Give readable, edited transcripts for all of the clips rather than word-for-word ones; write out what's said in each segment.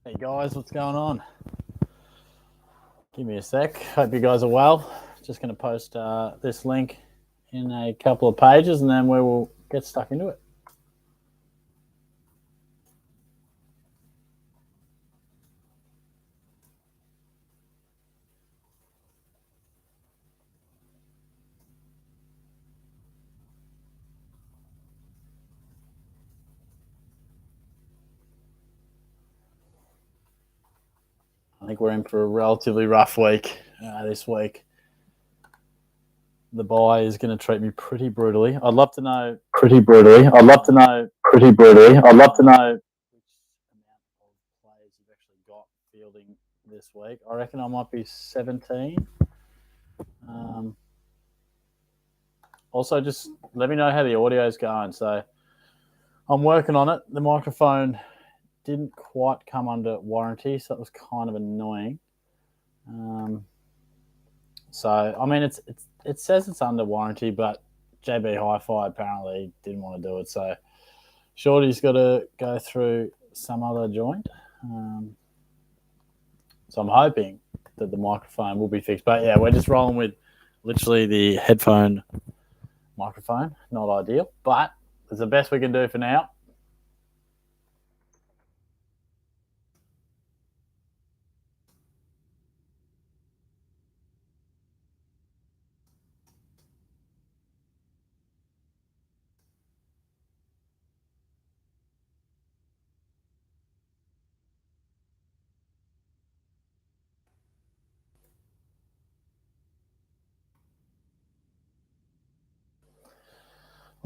Hey guys, what's going on? Give me a sec. Hope you guys are well. Just going to post this link in a couple of pages and then we will get stuck into it. I think we're in for a relatively rough week this week. The buy is going to treat me pretty brutally. I'd love to know which amount of players you've actually got fielding this week. I reckon I might be 17. Also, just let me know how the audio is going. So I'm working on it. The microphone didn't quite come under warranty, so that was kind of annoying. So I mean, it says it's under warranty, but JB Hi-Fi apparently didn't want to do it. So Shorty's got to go through some other joint. So I'm hoping that the microphone will be fixed. But yeah, we're just rolling with literally the headphone microphone. Not ideal, but it's the best we can do for now.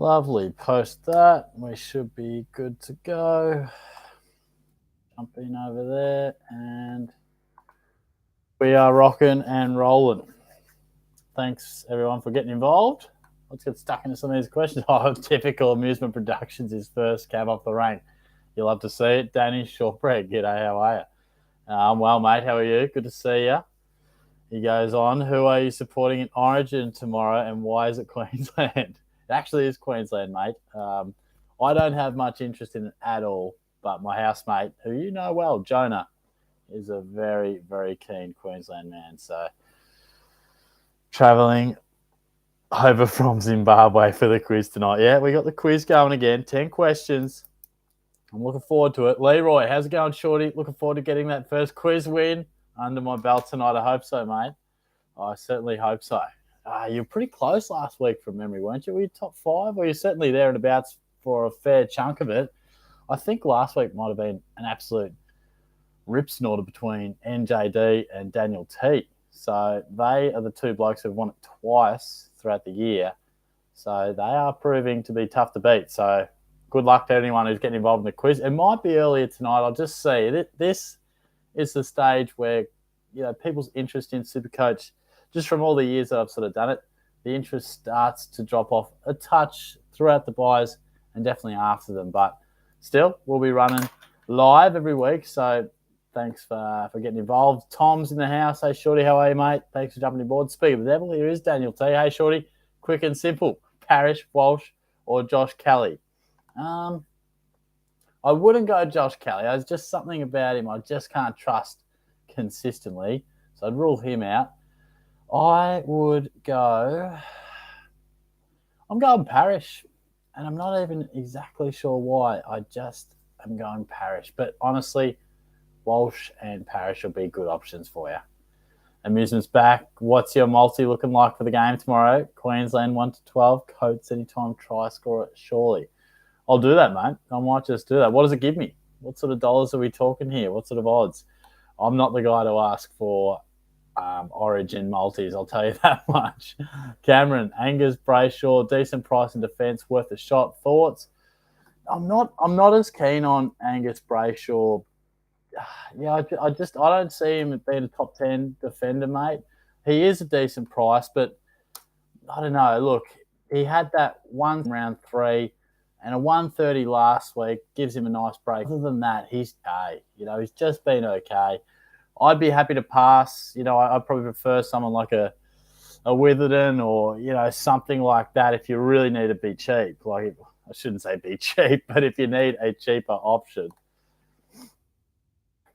Lovely. Post that. We should be good to go. Jump in over there and we are rocking and rolling. Thanks everyone for getting involved. Let's get stuck into some of these questions. Oh, Typical Amusement Productions is first cab off the rank. You'll love to see it. Danny Shortbread, g'day, how are you? I'm well, mate. How are you? Good to see you. He goes on, who are you supporting in Origin tomorrow and why is it Queensland? It actually is Queensland, mate. I don't have much interest in it at all, but my housemate, who you know well, Jonah, is a very, very keen Queensland man. So travelling over from Zimbabwe for the quiz tonight. Yeah, we got the quiz going again. 10 questions. I'm looking forward to it. Leroy, how's it going, Shorty? Looking forward to getting that first quiz win under my belt tonight. I hope so, mate. I certainly hope so. You're pretty close last week from memory, weren't you? Were you top 5? Well, you're certainly there and abouts for a fair chunk of it. I think last week might have been an absolute rip snorter between NJD and Daniel T. So they are the two blokes who've won it twice throughout the year. So they are proving to be tough to beat. So good luck to anyone who's getting involved in the quiz. It might be earlier tonight. I'll just say this is the stage where people's interest in SuperCoach, just from all the years that I've sort of done it, the interest starts to drop off a touch throughout the buys and definitely after them. But still, we'll be running live every week. So thanks for getting involved. Tom's in the house. Hey, Shorty, how are you, mate? Thanks for jumping aboard. Speaking of the devil, here is Daniel T. Hey, Shorty, quick and simple. Parrish, Walsh, or Josh Kelly? I wouldn't go Josh Kelly. There's just something about him I just can't trust consistently. So I'd rule him out. I would go... I'm going Parrish. And I'm not even exactly sure why. I just am going Parrish. But honestly, Walsh and Parrish will be good options for you. Amusement's back. What's your multi looking like for the game tomorrow? Queensland 1-12. Coates anytime try score, surely. I'll do that, mate. I might just do that. What does it give me? What sort of dollars are we talking here? What sort of odds? I'm not the guy to ask for Origin multis, I'll tell you that much. Cameron, Angus, Brayshaw, decent price in defence, worth a shot. Thoughts? I'm not as keen on Angus Brayshaw. Yeah, I don't see him being a top 10 defender, mate. He is a decent price, but I don't know. Look, he had that one round 3 and a 130 last week, gives him a nice break. Other than that, he's okay. He's just been okay. I'd be happy to pass. I'd probably prefer someone like a Witherden or, something like that if you really need to be cheap. Like, I shouldn't say be cheap, but if you need a cheaper option.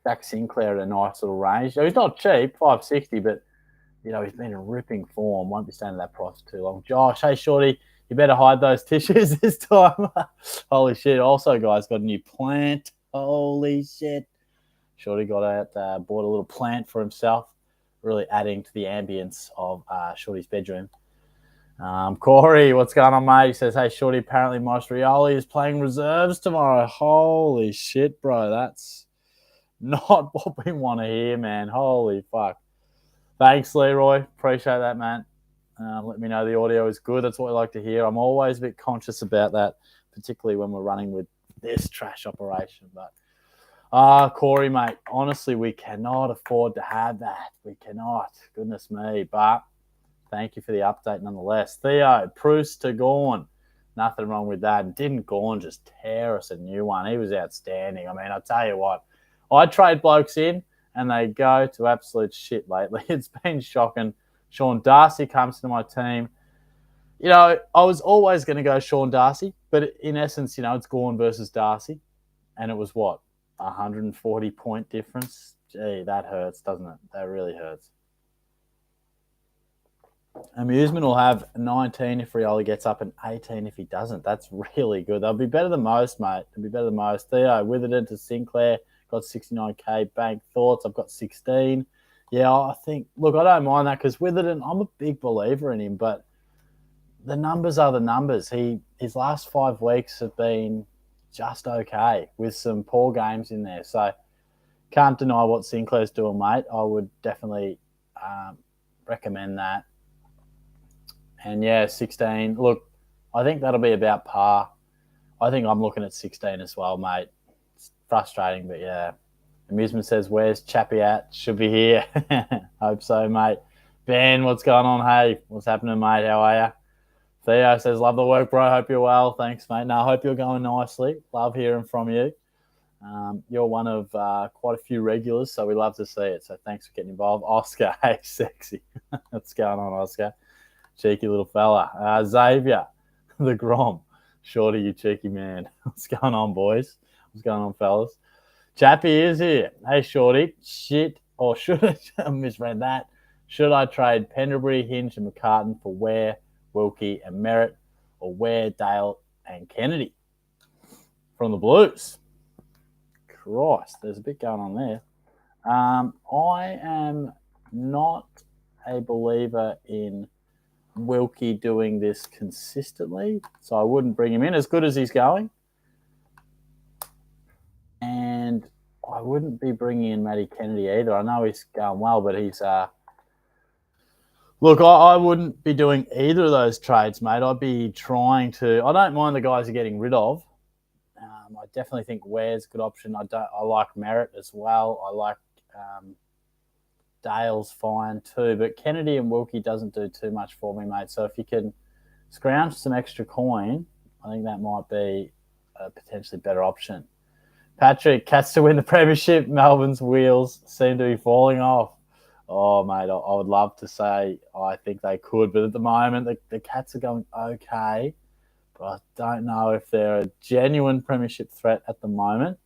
Jack Sinclair at a nice little range. He's not cheap, $5.60, but he's been in ripping form. Won't be staying at that price for too long. Josh, hey shorty, you better hide those tissues this time. Holy shit! Also, guys, got a new plant. Holy shit! Shorty got out, bought a little plant for himself, really adding to the ambience of Shorty's bedroom. Corey, what's going on, mate? He says, hey, Shorty, apparently Maurice Rioli is playing reserves tomorrow. Holy shit, bro. That's not what we want to hear, man. Holy fuck. Thanks, Leroy. Appreciate that, man. Let me know the audio is good. That's what I like to hear. I'm always a bit conscious about that, particularly when we're running with this trash operation. But Corey, mate, honestly, we cannot afford to have that. We cannot. Goodness me. But thank you for the update nonetheless. Theo, Proust to Gorn. Nothing wrong with that. Didn't Gorn just tear us a new one? He was outstanding. I mean, I'll tell you what. I trade blokes in, and they go to absolute shit lately. It's been shocking. Sean Darcy comes to my team. I was always going to go Sean Darcy, but in essence, it's Gorn versus Darcy. And it was what? 140-point difference? Gee, that hurts, doesn't it? That really hurts. Amusement will have 19 if Rioli gets up and 18 if he doesn't. That's really good. They'll be better than most, mate. They'll be better than most. Theo, Witherden to Sinclair, got 69K. Bank thoughts, I've got 16. Yeah, I think, look, I don't mind that because Witherden, I'm a big believer in him, but the numbers are the numbers. His last 5 weeks have been just okay with some poor games in there. So can't deny what Sinclair's doing, mate. I would definitely recommend that. And yeah, 16. Look, I think that'll be about par. I think I'm looking at 16 as well, mate. It's frustrating, but yeah. Amusement says, where's Chappie at? Should be here. Hope so, mate. Ben, what's going on? Hey, what's happening, mate? How are you? Theo says, love the work, bro. Hope you're well. Thanks, mate. No, I hope you're going nicely. Love hearing from you. You're one of quite a few regulars, so we love to see it. So thanks for getting involved. Oscar, hey, sexy. What's going on, Oscar? Cheeky little fella. Xavier, the Grom. Shorty, you cheeky man. What's going on, boys? What's going on, fellas? Chappie is here. Hey, Shorty. Shit. Or should I misread that? Should I trade Pendlebury, Hinge, and McCartan for Ware, Wilkie, and Merritt, or Ware, Dale, and Kennedy from the Blues? Christ, there's a bit going on there. I am not a believer in Wilkie doing this consistently, so I wouldn't bring him in as good as he's going. And I wouldn't be bringing in Matty Kennedy either. I know he's going well, but he's look, I wouldn't be doing either of those trades, mate. I'd be trying to. I don't mind the guys you're getting rid of. I definitely think Ware's a good option. I like Merritt as well. I like Dale's fine too, but Kennedy and Wilkie doesn't do too much for me, mate. So if you can scrounge some extra coin, I think that might be a potentially better option. Patrick, Cats to win the premiership. Melbourne's wheels seem to be falling off. Oh, mate, I would love to say I think they could, but at the moment the Cats are going okay. But I don't know if they're a genuine premiership threat at the moment.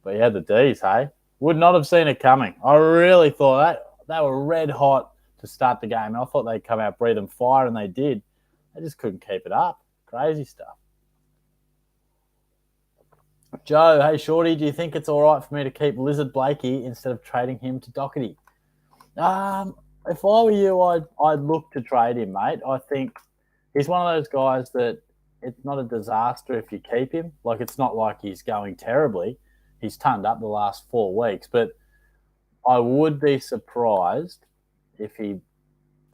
But yeah, the D's, hey? Would not have seen it coming. I really thought that they were red hot to start the game. I thought they'd come out breathing fire, and they did. They just couldn't keep it up. Crazy stuff. Joe, hey, Shorty, do you think it's all right for me to keep Lizard Blakey instead of trading him to Doherty? If I were you, I'd look to trade him, mate. I think he's one of those guys that it's not a disaster if you keep him. Like, it's not like he's going terribly. He's turned up the last 4 weeks, but I would be surprised if he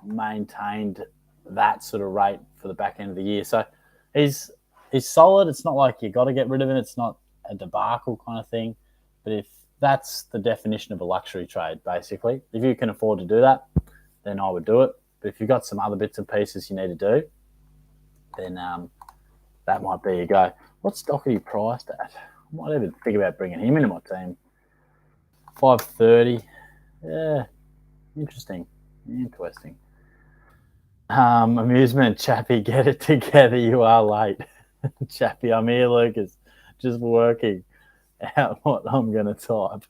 maintained that sort of rate for the back end of the year. So he's solid. It's not like you got to get rid of him. It's not a debacle kind of thing. But if that's the definition of a luxury trade, basically, if you can afford to do that, then I would do it. But if you've got some other bits and pieces you need to do, then that might be a go. What's Doherty priced at? I might even think about bringing him into my team. 530. Yeah, interesting. Amusement, Chappie, get it together. You are late. Chappie, I'm here, Lucas. Just working out what I'm going to type.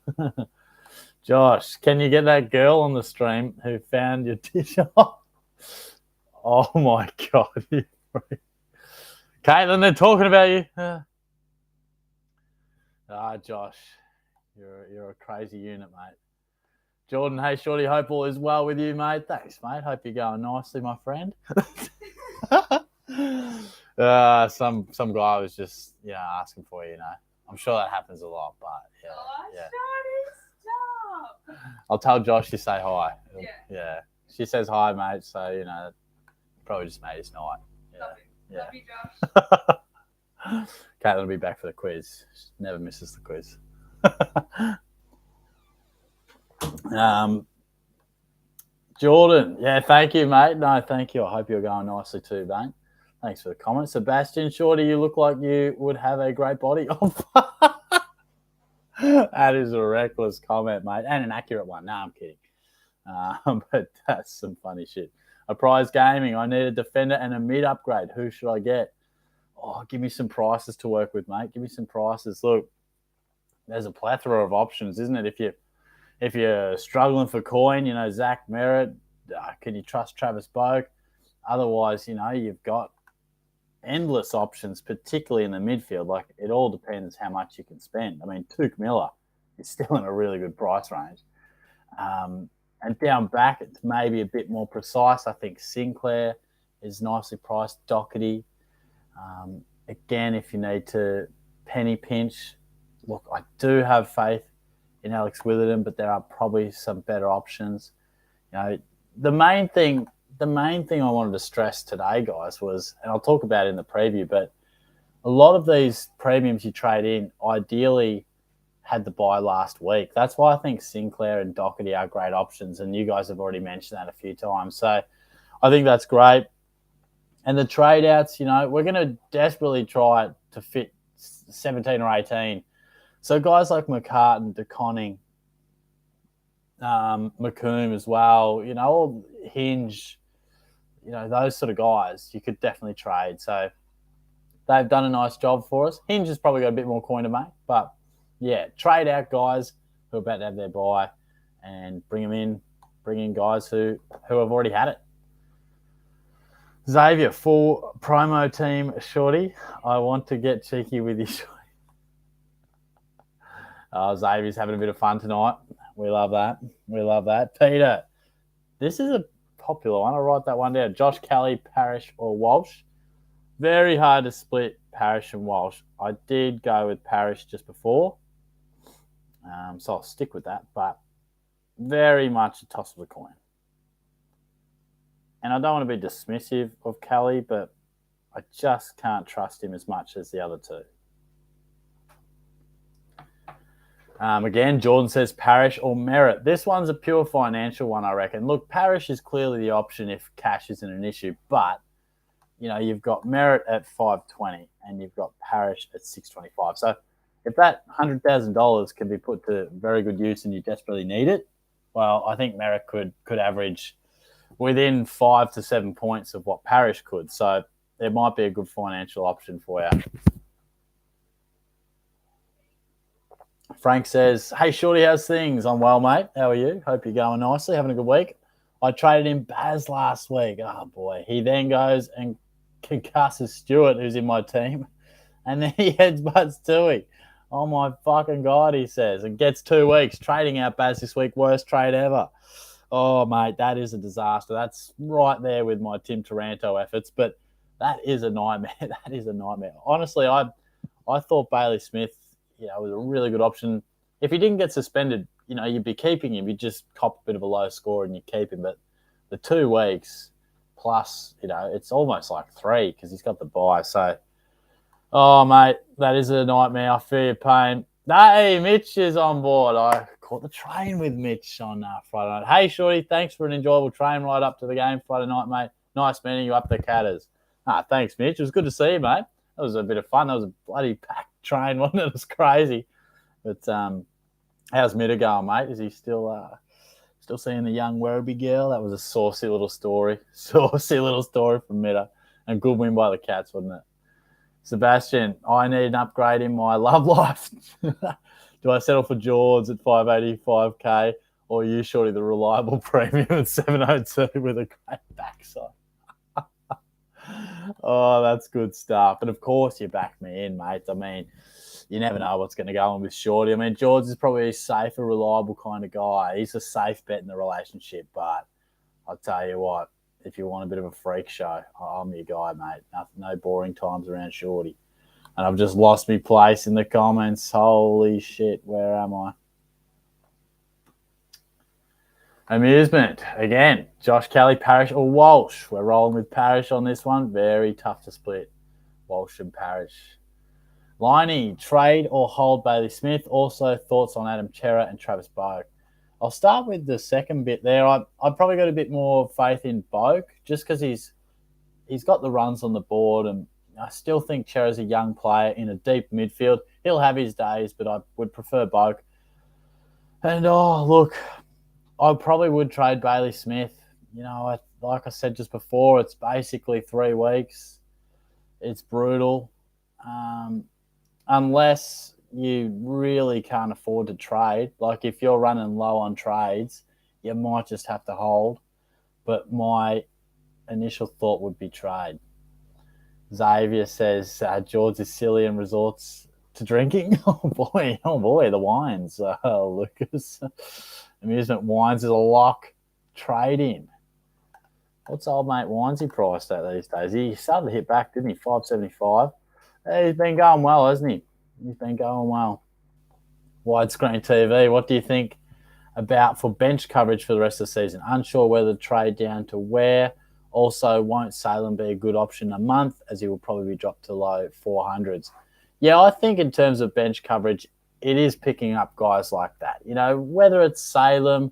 Josh, can you get that girl on the stream who found your t-shirt? Oh my God. Caitlin, they're talking about you. Josh, you're a crazy unit, mate. Jordan, hey, Shorty, hope all is well with you, mate. Thanks, mate. Hope you're going nicely, my friend. Some guy was just, asking for you, I'm sure that happens a lot, but yeah. Stop. I'll tell Josh you say hi. Yeah. She says hi, mate, so, probably just made his night. Love you, Josh. Caitlin will be back for the quiz. She never misses the quiz. Jordan, thank you, mate. No, thank you. I hope you're going nicely too, mate. Thanks for the comment. Sebastian, Shorty, you look like you would have a great body. That is a reckless comment, mate, and an accurate one. No, I'm kidding. But that's some funny shit. A prize gaming. I need a defender and a mid upgrade. Who should I get? Oh, give me some prices to work with, mate. Give me some prices. Look, there's a plethora of options, isn't it? If you're struggling for coin, Zach Merritt, can you trust Travis Boak? Otherwise, you've got endless options, particularly in the midfield. Like, it all depends how much you can spend. I mean, Tuke Miller is still in a really good price range. And down back, it's maybe a bit more precise. I think Sinclair is nicely priced. Doherty. Again, if you need to penny pinch, look, I do have faith in Alex Witherden, but there are probably some better options. The main thing I wanted to stress today, guys, was, and I'll talk about it in the preview, but a lot of these premiums you trade in ideally had the buy last week. That's why I think Sinclair and Doherty are great options, and you guys have already mentioned that a few times. So I think that's great. And the trade outs, we're going to desperately try to fit 17 or 18. So guys like McCartan, DeConning, McComb as well, all Hinge, those sort of guys, you could definitely trade. So they've done a nice job for us. Hinge has probably got a bit more coin to make, but trade out guys who are about to have their buy and bring in guys who have already had it. Xavier, full promo team, Shorty. I want to get cheeky with you, Shorty. Xavier's having a bit of fun tonight. We love that. Peter, this is a popular one. I'll write that one down. Josh Kelly, Parrish, or Walsh. Very hard to split Parrish and Walsh. I did go with Parrish just before, so I'll stick with that, but very much a toss of the coin. And I don't want to be dismissive of Kelly, but I just can't trust him as much as the other two. Again, Jordan says Parrish or Merritt. This one's a pure financial one, I reckon. Look, Parrish is clearly the option if cash isn't an issue, but you've got Merritt at $520 and you've got Parrish at $625. So if that $100,000 can be put to very good use and you desperately need it, well, I think Merritt could average within 5 to 7 points of what Parrish could. So it might be a good financial option for you. Frank says, hey, Shorty, how's things? I'm well, mate. How are you? Hope you're going nicely, having a good week. I traded in Baz last week. Oh, boy. He then goes and concusses Stewart, who's in my team, and then he headbutts Tui. Oh, my fucking God, he says, and gets 2 weeks. Trading out Baz this week, worst trade ever. Oh, mate, that is a disaster. That's right there with my Tim Taranto efforts, but that is a nightmare. That is a nightmare. Honestly, I thought Bailey Smith, was a really good option. If he didn't get suspended, you'd be keeping him. You'd just cop a bit of a low score and you keep him. But the 2 weeks plus, it's almost like 3 because he's got the bye. So, oh, mate, that is a nightmare. I feel your pain. Hey, Mitch is on board. I caught the train with Mitch on Friday night. Hey, Shorty, thanks for an enjoyable train ride up to the game Friday night, mate. Nice meeting you up the Catters. Thanks, Mitch. It was good to see you, mate. That was a bit of fun. That was a bloody packed train, wasn't it? It was crazy. But how's Mitter going, mate? Is he still seeing the young Werribee girl? That was a saucy little story. Saucy little story from Mitter. And good win by the Cats, wasn't it? Sebastian, I need an upgrade in my love life. Do I settle for George at 585k, or you, Shorty, the reliable premium at 702 with a great backside? Oh, that's good stuff. And of course, you back me in, mate. I mean, you never know what's going to go on with Shorty. I mean, George is probably a safer, reliable kind of guy. He's a safe bet in the relationship. But I'll tell you what, if you want a bit of a freak show, I'm your guy, mate. No boring times around Shorty. And I've just lost my place in the comments. Holy shit, where am I? Amusement. Again, Josh Kelly, Parrish, or Walsh. We're rolling with Parrish on this one. Very tough to split. Walsh and Parrish. Liney, trade or hold Bailey Smith. Also, thoughts on Adam Chera and Travis Boak. I'll start with the second bit there. I've probably got a bit more faith in Boak just because he's got the runs on the board, and I still think Chera's a young player in a deep midfield. He'll have his days, but I would prefer Boak. And, look, I probably would trade Bailey Smith. You know, like I said just before, it's basically 3 weeks. It's brutal. Unless you really can't afford to trade. Like if you're running low on trades, you might just have to hold. But my initial thought would be trade. Xavier says George is silly and resorts to drinking. Oh boy, the wines. Lucas. Amusement Wines is a lock. Trade in. What's old mate Winesy priced at these days? He started to hit back, didn't he? 575. Hey, he's been going well, hasn't he? He's been going well. Widescreen TV, what do you think about for bench coverage for the rest of the season? Unsure whether to trade down to where. Also, won't Salem be a good option a month, as he will probably be dropped to low 400s? Yeah, I think in terms of bench coverage, it is picking up guys like that. You know, whether it's Salem,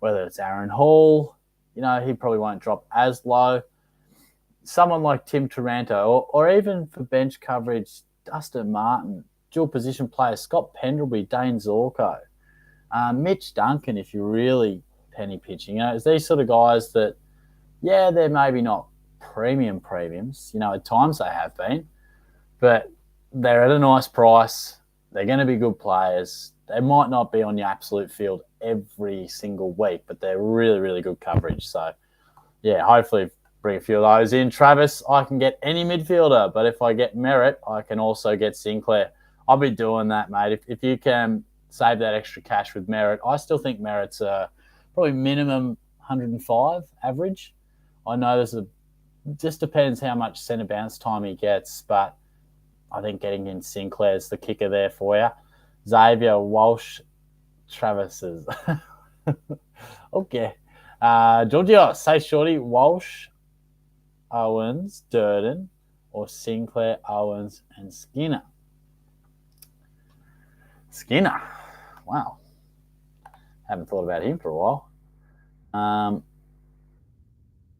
whether it's Aaron Hall, you know, he probably won't drop as low. Someone like Tim Taranto, or even for bench coverage, Dustin Martin, dual position players, Scott Pendlebury, Dane Zorko, Mitch Duncan, if you're really penny pitching. You know, it's these sort of guys that, yeah, they're maybe not premiums. You know, at times they have been, but they're at a nice price. They're going to be good players. They might not be on your absolute field every single week, but they're really, really good coverage. So, yeah, hopefully bring a few of those in. Travis, I can get any midfielder, but if I get Merritt, I can also get Sinclair. I'll be doing that, mate. If you can save that extra cash with Merritt, I still think Merritt's probably minimum 105 average. I know just depends how much centre bounce time he gets, but I think getting in Sinclair's the kicker there for you. Xavier, Walsh, Travis's. Okay. Georgia, say Shorty, Walsh, Owens, Durden, or Sinclair, Owens, and Skinner. Skinner. Wow. Haven't thought about him for a while.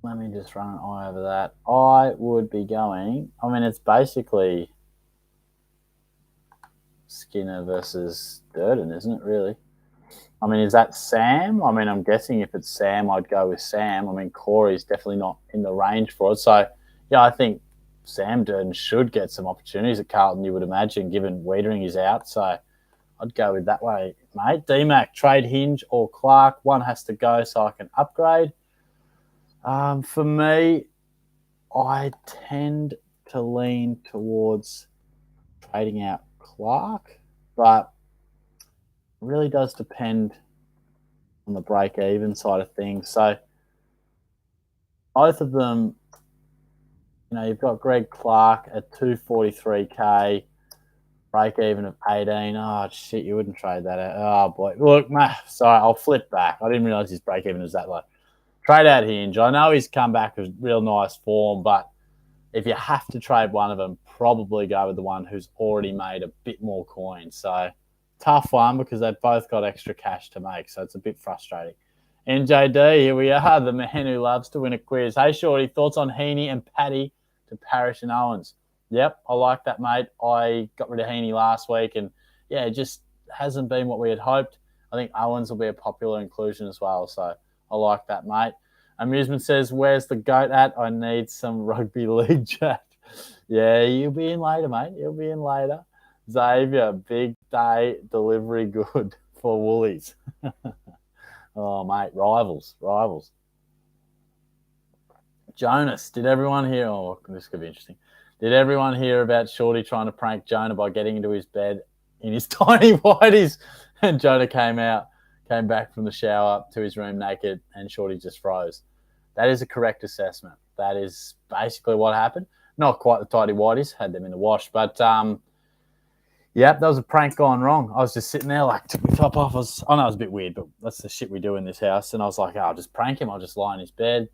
Let me just run an eye over that. I would be going, I mean, it's basically Skinner versus Durden, isn't it, really? I mean, is that Sam? I mean, I'm guessing if it's Sam, I'd go with Sam. I mean, Corey's definitely not in the range for it. So, yeah, I think Sam Durden should get some opportunities at Carlton, you would imagine, given Wiedering is out. So I'd go with that way, mate. DMAC, trade Hinge or Clark. One has to go so I can upgrade. For me, I tend to lean towards trading out Clark, but it really does depend on the break-even side of things. So both of them, you know, you've got Greg Clark at 243k, break-even of 18. Oh, shit, you wouldn't trade that out. Oh, boy. Look, sorry, I'll flip back. I didn't realise his break-even was that low. Trade out Hinge. I know he's come back with real nice form, but if you have to trade one of them, probably go with the one who's already made a bit more coin. So tough one because they've both got extra cash to make, so it's a bit frustrating. NJD, here we are, the man who loves to win a quiz. Hey, Shorty, thoughts on Heaney and Paddy to Parrish and Owens? Yep, I like that, mate. I got rid of Heaney last week, and, yeah, it just hasn't been what we had hoped. I think Owens will be a popular inclusion as well, so I like that, mate. Amusement says, where's the GOAT at? I need some rugby league chat. Yeah, you'll be in later, mate. You'll be in later. Xavier, big day delivery good for Woolies? Oh, mate, rivals. Jonas, did everyone hear? Oh, this could be interesting. Did everyone hear about Shorty trying to prank Jonah by getting into his bed in his tiny whities? And Jonah came back from the shower to his room naked, and Shorty just froze. That is a correct assessment. That is basically what happened. Not quite the tidy whities, had them in the wash, but yeah, that was a prank gone wrong. I was just sitting there like, took my top off. I know it was a bit weird, but that's the shit we do in this house. And I was like, I'll just prank him. I'll just lie in his bed,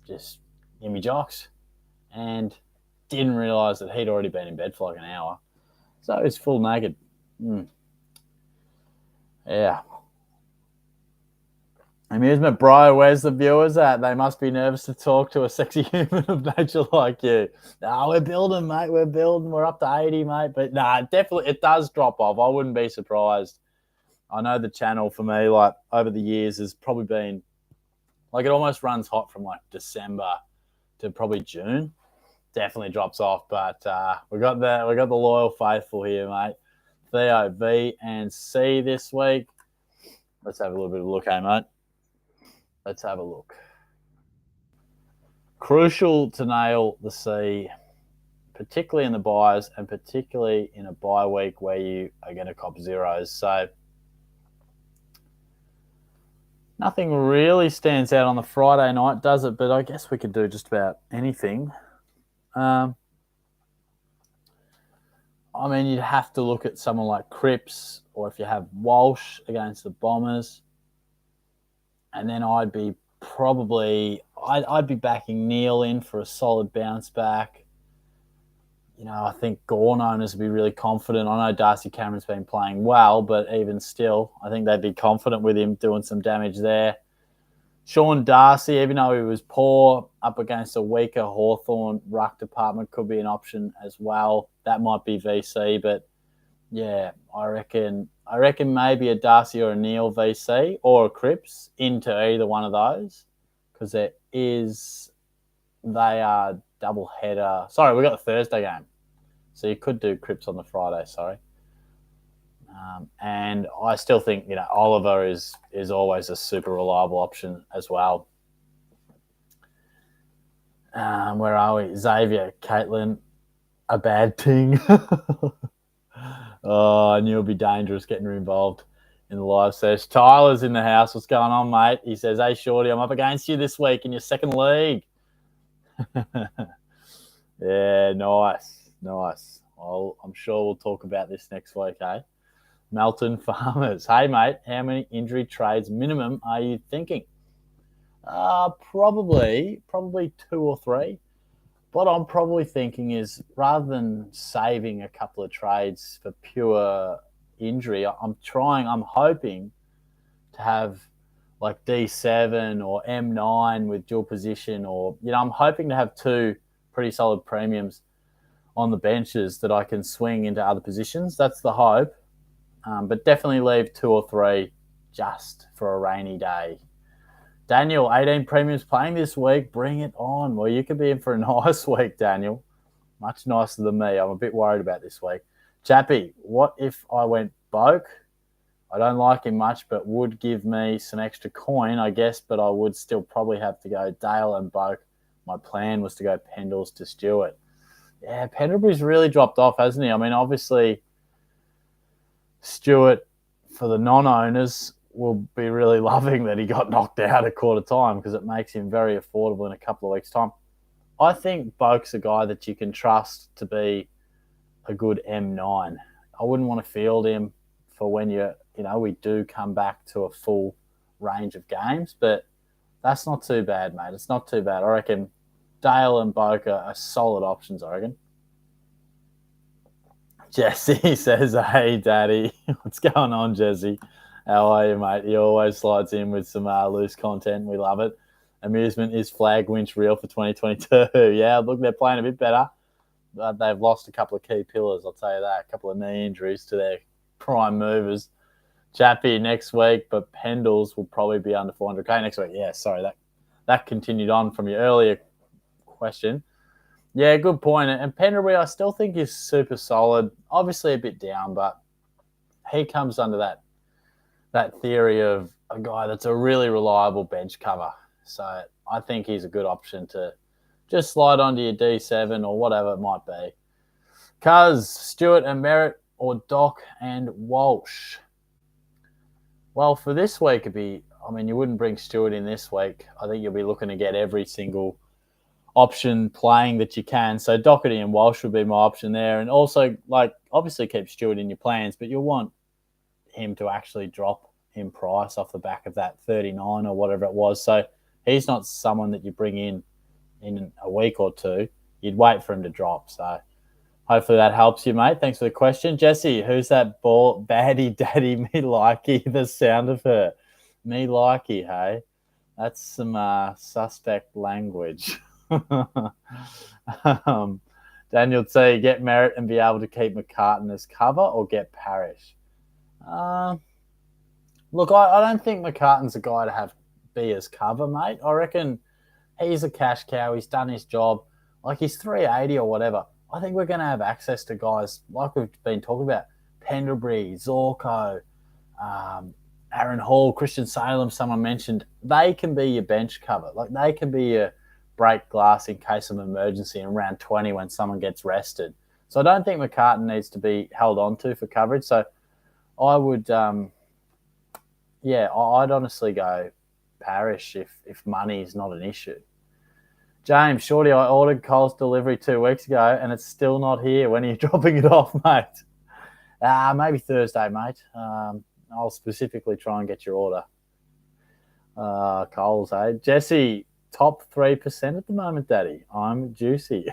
just give me jocks. And didn't realise that he'd already been in bed for like an hour. So it's full naked. Yeah. Amusement, bro, where's the viewers at? They must be nervous to talk to a sexy human of nature like you. No, we're building, mate. We're building. We're up to 80, mate. But nah, definitely it does drop off. I wouldn't be surprised. I know the channel for me, like over the years, has probably been like it almost runs hot from like December to probably June. Definitely drops off, but we got the loyal faithful here, mate. Theo, B, and C this week. Let's have a little bit of a look, hey, mate. Let's have a look. Crucial to nail the C, particularly in the buys and particularly in a bye week where you are going to cop zeros. So nothing really stands out on the Friday night, does it? But I guess we could do just about anything. I mean, you'd have to look at someone like Cripps, or if you have Walsh against the Bombers. And then I'd be backing Neil in for a solid bounce back. You know, I think Gorn owners would be really confident. I know Darcy Cameron's been playing well, but even still, I think they'd be confident with him doing some damage there. Sean Darcy, even though he was poor, up against a weaker Hawthorn ruck department could be an option as well. That might be VC, but yeah, I reckon maybe a Darcy or a Neil VC or a Cripps into either one of those, because they are double header. Sorry, we got the Thursday game, so you could do Cripps on the Friday. Sorry, and I still think Oliver is always a super reliable option as well. Where are we? Xavier, Caitlin, a bad thing. Oh, I knew it'd be dangerous getting her involved in the live sesh. Tyler's in the house. What's going on, mate? He says, hey, Shorty, I'm up against you this week in your second league. Yeah, nice. I'm sure we'll talk about this next week, eh? Melton Farmers. Hey, mate, how many injury trades minimum are you thinking? Probably 2 or 3. What I'm probably thinking is, rather than saving a couple of trades for pure injury, I'm hoping to have like D7 or M9 with dual position, or I'm hoping to have 2 pretty solid premiums on the benches that I can swing into other positions. That's the hope, but definitely leave 2 or 3 just for a rainy day. Daniel, 18 premiums playing this week. Bring it on. Well, you could be in for a nice week, Daniel. Much nicer than me. I'm a bit worried about this week. Chappie, what if I went Boak? I don't like him much, but would give me some extra coin, I guess, but I would still probably have to go Dale and Boak. My plan was to go Pendles to Stewart. Yeah, Pendlebury's really dropped off, hasn't he? I mean, obviously, Stewart, for the non-owners, will be really loving that he got knocked out at quarter time, because it makes him very affordable in a couple of weeks' time. I think Boak's a guy that you can trust to be a good M9. I wouldn't want to field him for when we do come back to a full range of games, but that's not too bad, mate. It's not too bad. I reckon Dale and Boak are solid options, I reckon. Jesse says, hey, Daddy. What's going on, Jesse? How are you, mate? He always slides in with some loose content. We love it. Amusement is flag winch real for 2022. Yeah, look, they're playing a bit better. But they've lost a couple of key pillars, I'll tell you that. A couple of knee injuries to their prime movers. Chappie next week, but Pendles will probably be under 400k next week. Yeah, sorry, that continued on from your earlier question. Yeah, good point. And Pendlebury, I still think is super solid. Obviously a bit down, but he comes under that theory of a guy that's a really reliable bench cover. So I think he's a good option to just slide onto your D7 or whatever it might be. Cuz, Stewart and Merritt or Doc and Walsh? Well, for this week, you wouldn't bring Stewart in this week. I think you'll be looking to get every single option playing that you can. So Doherty and Walsh would be my option there. And also, obviously keep Stewart in your plans, but you'll want him to actually drop in price off the back of that 39 or whatever it was. So he's not someone that you bring in a week or two. You'd wait for him to drop. So hopefully that helps you, mate. Thanks for the question. Jesse, who's that ball baddie daddy me likey? The sound of her. Me likey, hey? That's some suspect language. Daniel T, get Merritt and be able to keep McCartan as cover or get Parrish? Look, I don't think McCartan's a guy to be as cover, mate. I reckon he's a cash cow. He's done his job. Like, he's 380 or whatever. I think we're going to have access to guys like we've been talking about. Pendlebury, Zorko, Aaron Hall, Christian Salem, someone mentioned. They can be your bench cover. Like, they can be your break glass in case of emergency in round 20 when someone gets rested. So I don't think McCartan needs to be held on to for coverage. So I would, I'd honestly go Parrish if money is not an issue. James, Shorty, I ordered Cole's delivery 2 weeks ago and it's still not here. When are you dropping it off, mate? Maybe Thursday, mate. I'll specifically try and get your order. Cole's, eh? Jesse, top 3% at the moment, Daddy. I'm juicy.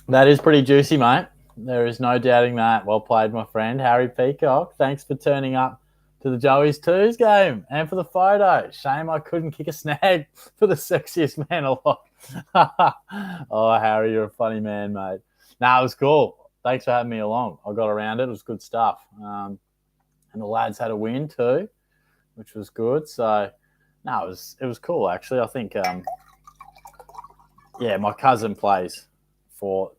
That is pretty juicy, mate. There is no doubting that. Well played, my friend. Harry Peacock, thanks for turning up to the Joey's Twos game and for the photo. Shame I couldn't kick a snag for the sexiest man alive. Oh, Harry, you're a funny man, mate. It was cool. Thanks for having me along. I got around it. It was good stuff. And the lads had a win too, which was good. So, it was cool, actually. I think, my cousin plays for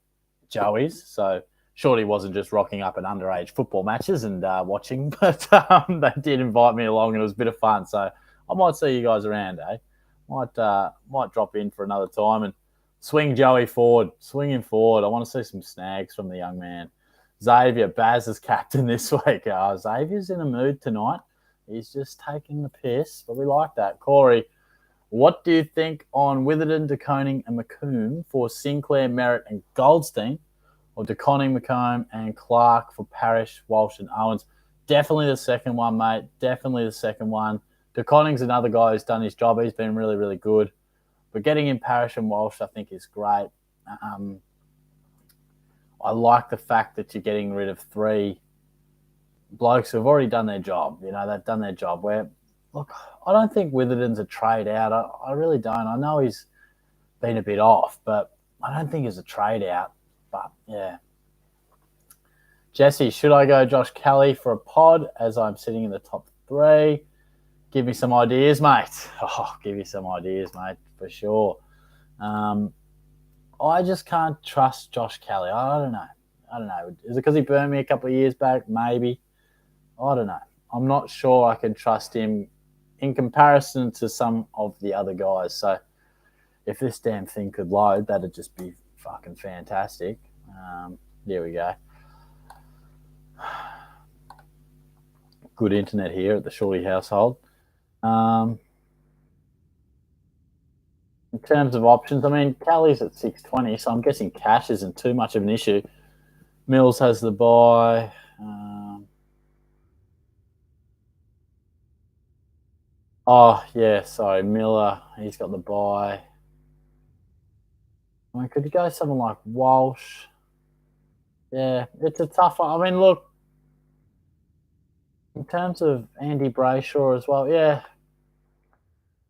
Joey's. So, Shorty wasn't just rocking up at underage football matches and watching, but they did invite me along and it was a bit of fun. So I might see you guys around, eh? Might drop in for another time and swing Joey forward. Swing him forward. I want to see some snags from the young man. Xavier, Baz is captain this week. Xavier's in a mood tonight. He's just taking the piss, but we like that. Corey, what do you think on Witherden, De Koning and McComb for Sinclair, Merritt and Goldstein? Or De Koning, McComb and Clark for Parrish, Walsh and Owens? Definitely the second one, mate. Definitely the second one. De Koning's another guy who's done his job. He's been really, really good. But getting in Parrish and Walsh, I think, is great. I like the fact that you're getting rid of 3 blokes who've already done their job. You know, they've done their job. Look, I don't think Witherden's a trade out. I really don't. I know he's been a bit off, but I don't think he's a trade out. But, yeah. Jesse, should I go Josh Kelly for a pod as I'm sitting in the top 3? Give me some ideas, mate. Give you some ideas, mate, for sure. I just can't trust Josh Kelly. I don't know. Is it because he burned me a couple of years back? Maybe. I don't know. I'm not sure I can trust him in comparison to some of the other guys. So if this damn thing could load, that'd just be fucking fantastic. There we go. Good internet here at the Shorty household. In terms of options, Kelly's at 620, so I'm guessing cash isn't too much of an issue. Mills has the buy. Miller, he's got the buy. Could you go someone like Walsh? Yeah, it's a tough one. Look, in terms of Andy Brayshaw as well, yeah.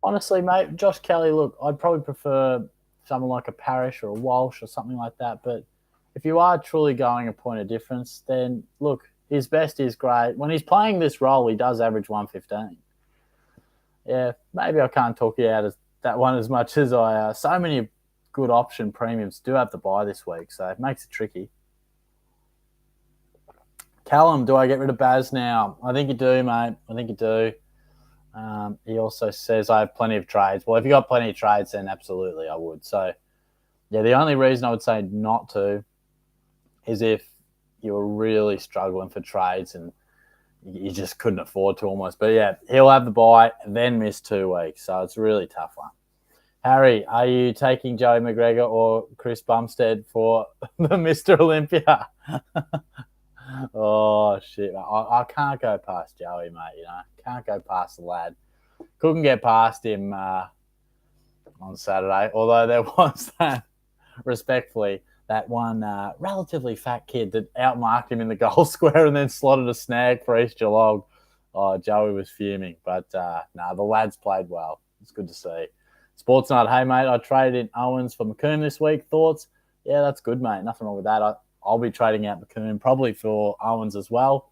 Honestly, mate, Josh Kelly, look, I'd probably prefer someone like a Parrish or a Walsh or something like that. But if you are truly going a point of difference, then, look, his best is great. When he's playing this role, he does average 115. Yeah, maybe I can't talk you out of that one as much as I... so many good option premiums do have to buy this week, so it makes it tricky. Callum, do I get rid of Baz now? I think you do, mate. I think you do. He also says I have plenty of trades. Well, if you got plenty of trades, then absolutely I would. So, yeah, the only reason I would say not to is if you were really struggling for trades and you just couldn't afford to almost. But, yeah, he'll have the bye and then miss 2 weeks. So it's a really tough one. Harry, are you taking Joey McGregor or Chris Bumstead for the Mr. Olympia? Oh, shit. I can't go past Joey, mate, you know. Can't go past the lad. Couldn't get past him on Saturday, although there was that, respectfully, that one relatively fat kid that outmarked him in the goal square and then slotted a snag for East Geelong. Oh, Joey was fuming. But, the lads played well. It's good to see. Sports Night, hey, mate, I traded in Owens for McComb this week. Thoughts? Yeah, that's good, mate. Nothing wrong with that. I'll be trading out McComb probably for Owens as well,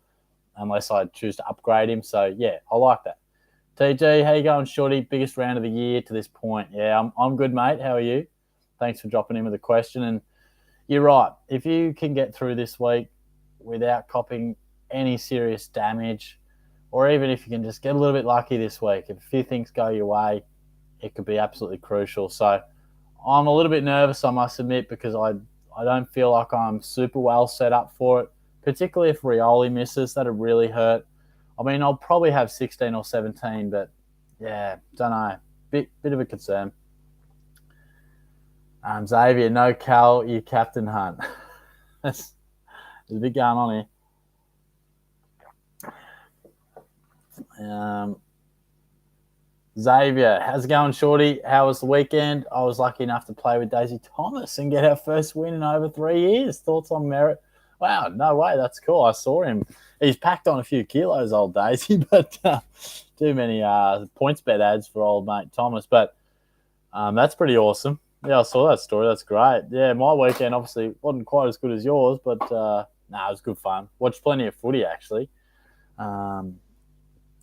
unless I choose to upgrade him. So, yeah, I like that. TG, how you going, Shorty? Biggest round of the year to this point. Yeah, I'm good, mate. How are you? Thanks for dropping in with a question. And you're right. If you can get through this week without copping any serious damage, or even if you can just get a little bit lucky this week, if a few things go your way, it could be absolutely crucial. So I'm a little bit nervous, I must admit, because I don't feel like I'm super well set up for it, particularly if Rioli misses. That'd really hurt. I mean, I'll probably have 16 or 17, but, yeah, don't know. Bit of a concern. Xavier, no Cal, you Captain Hunt. There's a bit going on here. Xavier, how's it going, Shorty? How was the weekend? I was lucky enough to play with Daisy Thomas and get our first win in over 3 years. Thoughts on Merritt? Wow, no way. That's cool. I saw him. He's packed on a few kilos, old Daisy, but too many points bet ads for old mate Thomas. But that's pretty awesome. Yeah, I saw that story. That's great. Yeah, my weekend obviously wasn't quite as good as yours, but it was good fun. Watched plenty of footy, actually.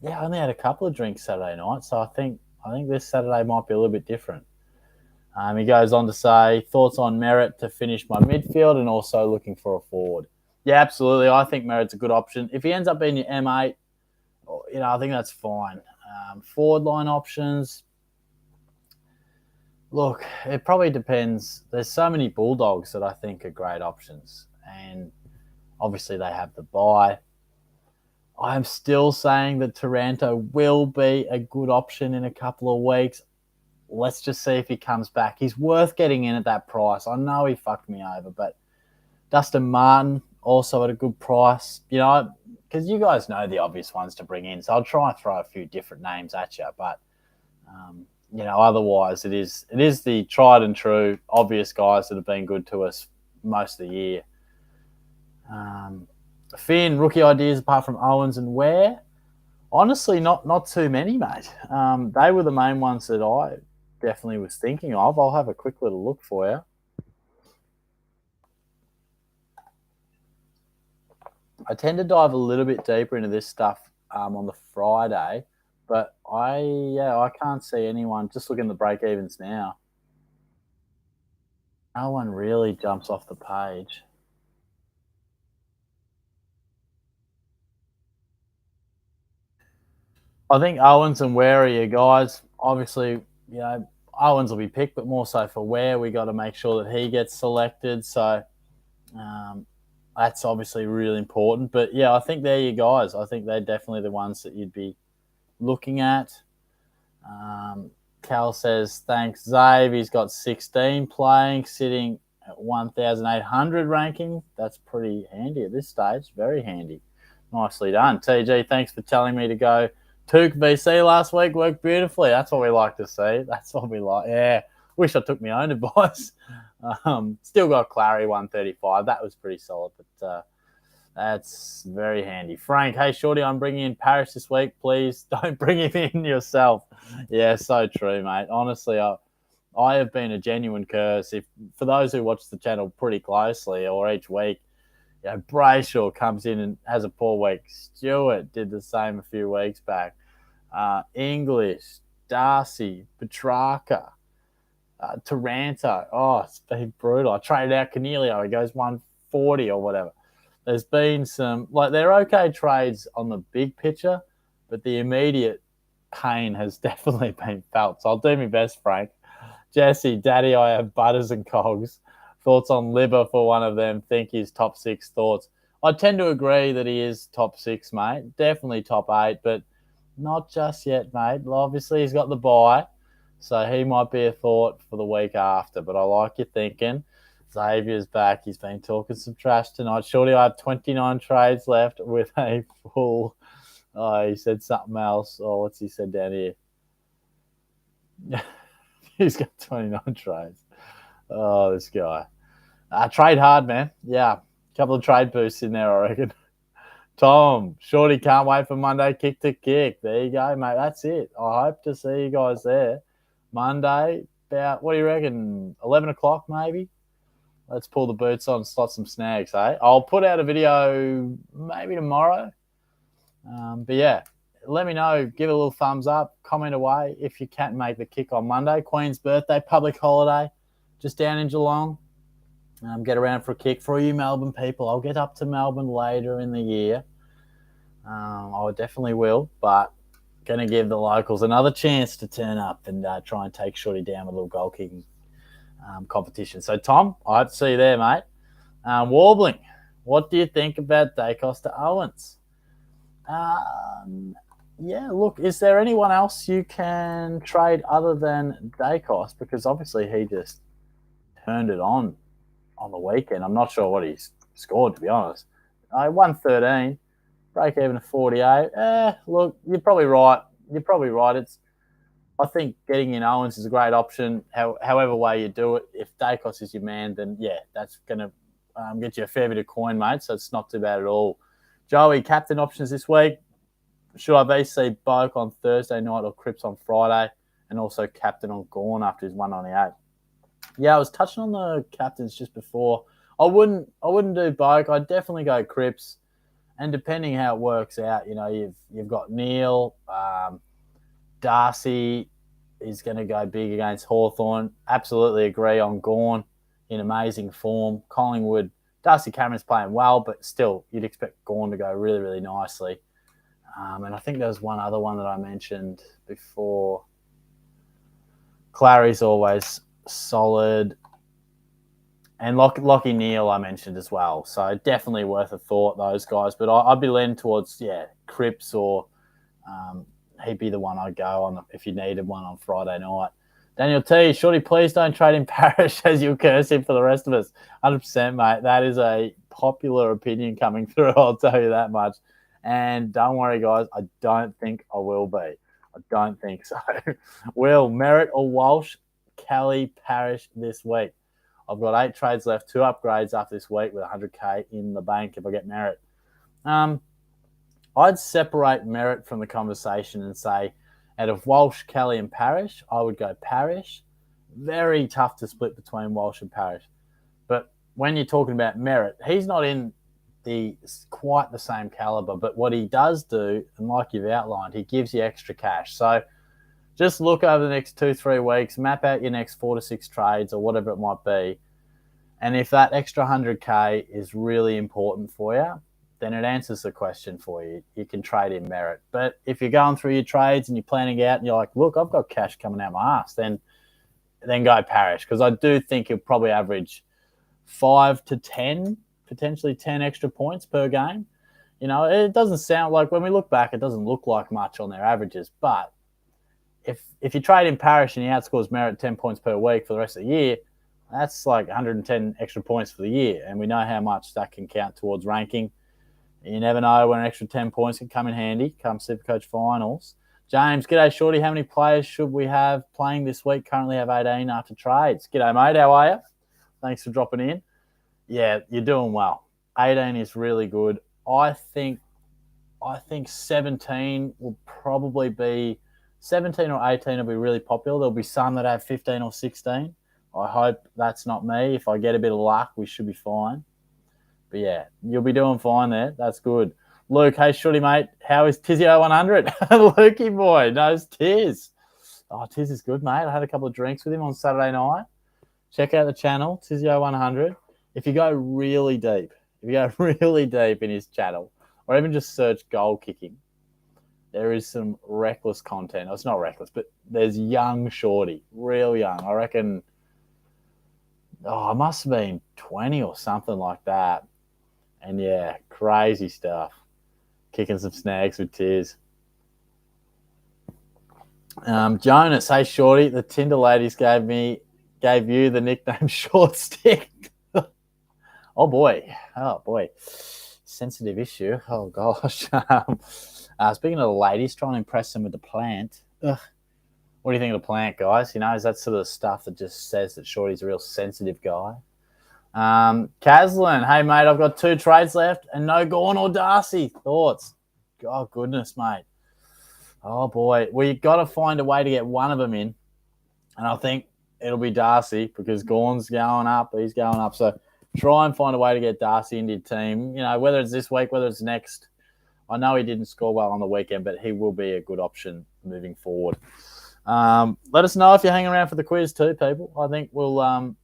I only had a couple of drinks Saturday night, so I think this Saturday might be a little bit different. He goes on to say, thoughts on Merritt to finish my midfield and also looking for a forward. Yeah, absolutely. I think Merritt's a good option. If he ends up being your M8, I think that's fine. Forward line options, look, it probably depends. There's so many Bulldogs that I think are great options, and obviously they have the bye. I'm still saying that Taranto will be a good option in a couple of weeks. Let's just see if he comes back. He's worth getting in at that price. I know he fucked me over, but Dustin Martin also at a good price. Because you guys know the obvious ones to bring in, so I'll try and throw a few different names at you. But otherwise it is the tried and true obvious guys that have been good to us most of the year. Finn, rookie ideas apart from Owens and Ware? Honestly, not too many, mate. They were the main ones that I definitely was thinking of. I'll have a quick little look for you. I tend to dive a little bit deeper into this stuff on the Friday, but I can't see anyone. Just looking at the break-evens now. No one really jumps off the page. I think Owens and Ware are your guys. Obviously, Owens will be picked, but more so for Ware, we got to make sure that he gets selected. So that's obviously really important. But, yeah, I think they're your guys. I think they're definitely the ones that you'd be looking at. Cal says, thanks, Zave. He's got 16 playing, sitting at 1,800 ranking. That's pretty handy at this stage. Very handy. Nicely done. TG, thanks for telling me to go Took VC last week. Worked beautifully. That's what we like to see. That's what we like. Yeah. Wish I took my own advice. Still got Clary 135. That was pretty solid, but that's very handy. Frank, hey, Shorty, I'm bringing in Parrish this week. Please don't bring him in yourself. Yeah, so true, mate. Honestly, I have been a genuine curse. For those who watch the channel pretty closely or each week, Brayshaw comes in and has a poor week. Stewart did the same a few weeks back. English, Darcy, Petrarca, Taranto. Oh, it's been brutal. I traded out Cornelio. He goes 140 or whatever. there's been some, like, they're okay trades on the big picture, but the immediate pain has definitely been felt. So I'll do my best, Frank. Jesse, Daddy, I have Butters and Cogs. Thoughts on Libba for one of them? Think he's top 6 thoughts. I tend to agree that he is top 6, mate. Definitely top 8, but not just yet, mate. Obviously, he's got the bye, so he might be a thought for the week after. But I like your thinking. Xavier's back. He's been talking some trash tonight. Shorty, I have 29 trades left with a full... Oh, he said something else. Oh, what's he said down here? He's got 29 trades. Oh, this guy. Trade hard, man. Yeah, a couple of trade boosts in there, I reckon. Tom, Shorty can't wait for Monday kick to kick. There you go, mate. That's it. I hope to see you guys there. Monday, about, what do you reckon, 11 o'clock maybe? Let's pull the boots on and slot some snags, eh? I'll put out a video maybe tomorrow. But yeah, let me know. Give it a little thumbs up. Comment away if you can't make the kick on Monday. Queen's birthday, public holiday, just down in Geelong. Get around for a kick for you Melbourne people. I'll get up to Melbourne later in the year. I definitely will, but going to give the locals another chance to turn up and try and take Shorty down with a little goal kicking competition. So, Tom, I hope to see you there, mate. Warbling, what do you think about Dacos to Owens? Yeah, look, is there anyone else you can trade other than Dacos? Because obviously he just turned it on the weekend. I'm not sure what he's scored, to be honest. 113, break even at 48. Look, you're probably right. I think getting in Owens is a great option. However way you do it, if Dacos is your man, then yeah, that's going to get you a fair bit of coin, mate. So it's not too bad at all. Joey, captain options this week. Should I VC Boak on Thursday night or Cripps on Friday? And also captain on Gawn after his 198. Yeah, I was touching on the captains just before. I wouldn't do Boak. I'd definitely go Cripps. And depending how it works out, you know, you've got Neil, Darcy is going to go big against Hawthorn. Absolutely agree on Gawn in amazing form. Collingwood, Darcy Cameron's playing well, but still, you'd expect Gawn to go really, really nicely. And I think there was one other one that I mentioned before. Clary's always solid. And Lockie Neal I mentioned as well. So definitely worth a thought, those guys. But I'd be leaning towards, Cripps or he'd be the one I'd go on if you needed one on Friday night. Daniel T, Shorty, please don't trade in Parrish as you'll curse him for the rest of us. 100%, mate. That is a popular opinion coming through, I'll tell you that much. And don't worry, guys, I don't think I will be. I don't think so. Will, Merritt or Walsh, Kelly, Parrish this week? I've got 8 trades left, 2 upgrades after this week with 100K in the bank if I get Merritt. I'd separate Merritt from the conversation and say, out of Walsh, Kelly, and Parrish, I would go Parrish. Very tough to split between Walsh and Parrish. But when you're talking about Merritt, he's not in quite the same caliber. But what he does do, and like you've outlined, he gives you extra cash. So just look over the next 2-3 weeks, map out your next 4 to 6 trades or whatever it might be. And if that extra 100K is really important for you, then it answers the question for you. You can trade in Merritt. But if you're going through your trades and you're planning out and you're like, look, I've got cash coming out my ass, then go Parrish. Because I do think he'll probably average 5 to 10, potentially 10 extra points per game. You know, it doesn't sound like, when we look back, it doesn't look like much on their averages. But if you trade in Parrish and he outscores Merritt 10 points per week for the rest of the year, that's like 110 extra points for the year. And we know how much that can count towards ranking. You never know when an extra 10 points can come in handy come SuperCoach finals. James, g'day, Shorty. How many players should we have playing this week? Currently have 18 after trades. G'day, mate. How are you? Thanks for dropping in. Yeah, you're doing well. 18 is really good. I think 17 will probably be 17 or 18 will be really popular. There'll be some that have 15 or 16. I hope that's not me. If I get a bit of luck, we should be fine. But yeah, you'll be doing fine there. That's good. Luke, hey, Shorty, mate. How is Tizio 100? Lukey boy knows Tiz. Oh, Tiz is good, mate. I had a couple of drinks with him on Saturday night. Check out the channel, Tizio 100. If you go really deep, if you go really deep in his channel, or even just search goal kicking, there is some reckless content. It's not reckless, but there's young Shorty, real young. I reckon, I must have been 20 or something like that. And yeah, crazy stuff. Kicking some snags with tears. Jonas, hey Shorty, the Tinder ladies gave you the nickname Short Stick. Oh boy. Sensitive issue. Oh gosh. Speaking of the ladies, trying to impress them with the plant. Ugh. What do you think of the plant, guys? You know, is that sort of stuff that just says that Shorty's a real sensitive guy? Caslin, hey mate, I've got 2 trades left and no Gawn or Darcy. Thoughts? Oh goodness, mate. Oh boy, we got to find a way to get one of them in, and I think it'll be Darcy because Gawn's going up. He's going up, so try and find a way to get Darcy into your team. You know, whether it's this week, whether it's next. I know he didn't score well on the weekend, but he will be a good option moving forward. Let us know if you're hanging around for the quiz too, people. I think we'll,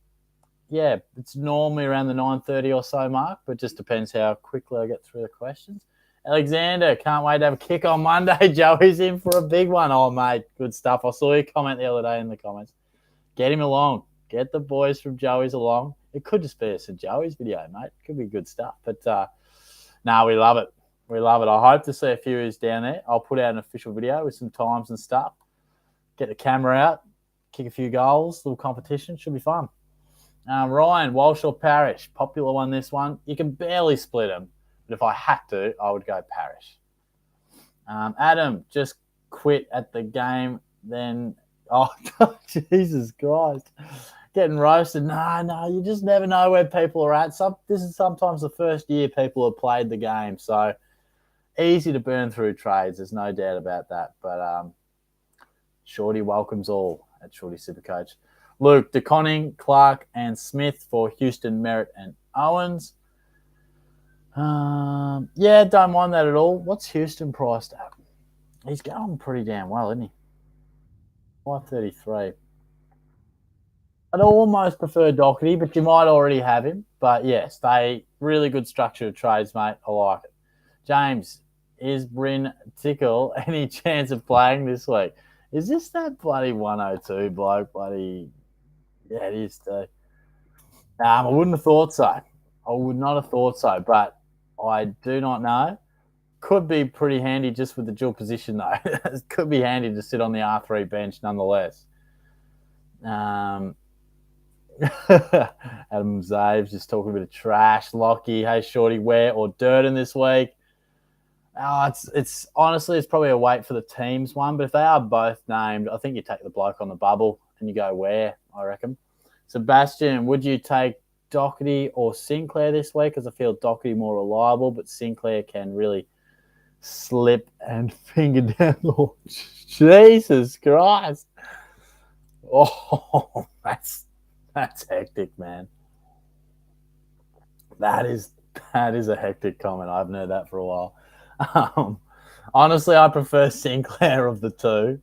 it's normally around the 9:30 or so mark, but just depends how quickly I get through the questions. Alexander, can't wait to have a kick on Monday. Joey's in for a big one. Oh, mate, good stuff. I saw your comment the other day in the comments. Get him along. Get the boys from Joey's along. It could just be a St. Joey's video, mate. It could be good stuff. But, we love it. We love it. I hope to see a few of you down there. I'll put out an official video with some times and stuff. Get the camera out, kick a few goals, little competition. Should be fun. Ryan, Walsh or Parrish? Popular one, this one. You can barely split them. But if I had to, I would go Parrish. Adam, just quit at the game, then... Oh, Jesus Christ. Getting roasted. No, you just never know where people are at. This is sometimes the first year people have played the game. So, easy to burn through trades. There's no doubt about that. But Shorty welcomes all at Shorty SuperCoach. Luke, DeConning, Clark, and Smith for Houston, Merritt, and Owens. Don't mind that at all. What's Houston priced at? He's going pretty damn well, isn't he? 533. I'd almost prefer Doherty, but you might already have him. But yes, they really good structure of trades, mate. I like it. James, is Bryn Tickle any chance of playing this week? Is this that bloody 102 bloke? Bloody, yeah, it is too. I wouldn't have thought so. I would not have thought so, but I do not know. Could be pretty handy just with the dual position, though. It could be handy to sit on the R3 bench nonetheless. Adam Zaves just talking a bit of trash. Lockie, hey, Shorty, where or Durden this week? It's honestly, it's probably a wait for the teams one, but if they are both named, I think you take the bloke on the bubble and you go where, I reckon. Sebastian, would you take Doherty or Sinclair this week? Because I feel Doherty more reliable, but Sinclair can really slip and finger down. Oh, Jesus Christ. Oh, that's hectic, man. That is a hectic comment. I haven't heard that for a while. Honestly, I prefer Sinclair of the two.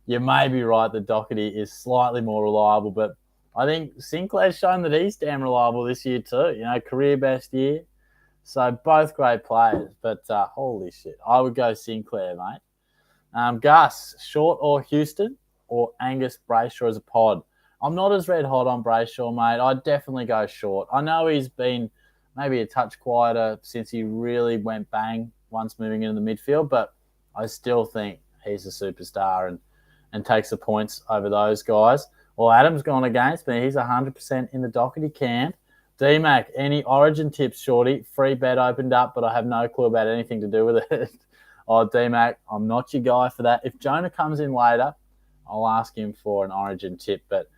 You may be right that Doherty is slightly more reliable, but I think Sinclair's shown that he's damn reliable this year too. You know, career best year. So both great players, but holy shit. I would go Sinclair, mate. Gus, Short or Houston or Angus Brayshaw as a pod? I'm not as red hot on Brayshaw, mate. I'd definitely go Short. I know he's been maybe a touch quieter since he really went bang once moving into the midfield, but I still think he's a superstar and takes the points over those guys. Well, Adam's gone against me. He's 100% in the Doherty camp. D-Mac, any Origin tips, Shorty? Free bet opened up, but I have no clue about anything to do with it. Oh, D-Mac, I'm not your guy for that. If Jonah comes in later, I'll ask him for an Origin tip, but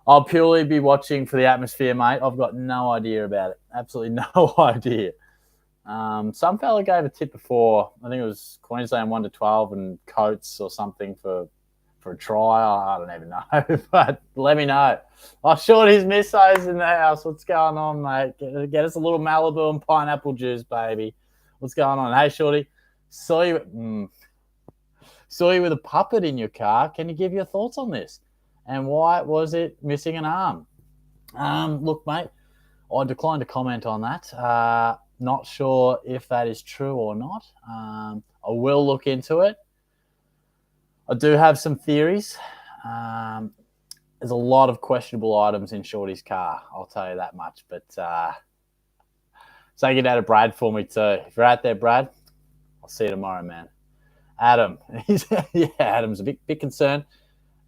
I'll purely be watching for the atmosphere, mate. I've got no idea about it. Absolutely no idea. Some fella gave a tip before. I think it was Queensland 1-12 and Coates or something for a try. I don't even know, but let me know. Oh, Shorty's missos in the house. What's going on, mate? Get us a little Malibu and pineapple juice, baby. What's going on? Hey, Shorty. Saw you with a puppet in your car. Can you give your thoughts on this? And why was it missing an arm? Look, mate, I declined to comment on that. Not sure if that is true or not. I will look into it. I do have some theories. There's a lot of questionable items in Shorty's car, I'll tell you that much. But say good day to Brad for me too. If you're out there, Brad, I'll see you tomorrow, man. Adam, Adam's a bit concerned,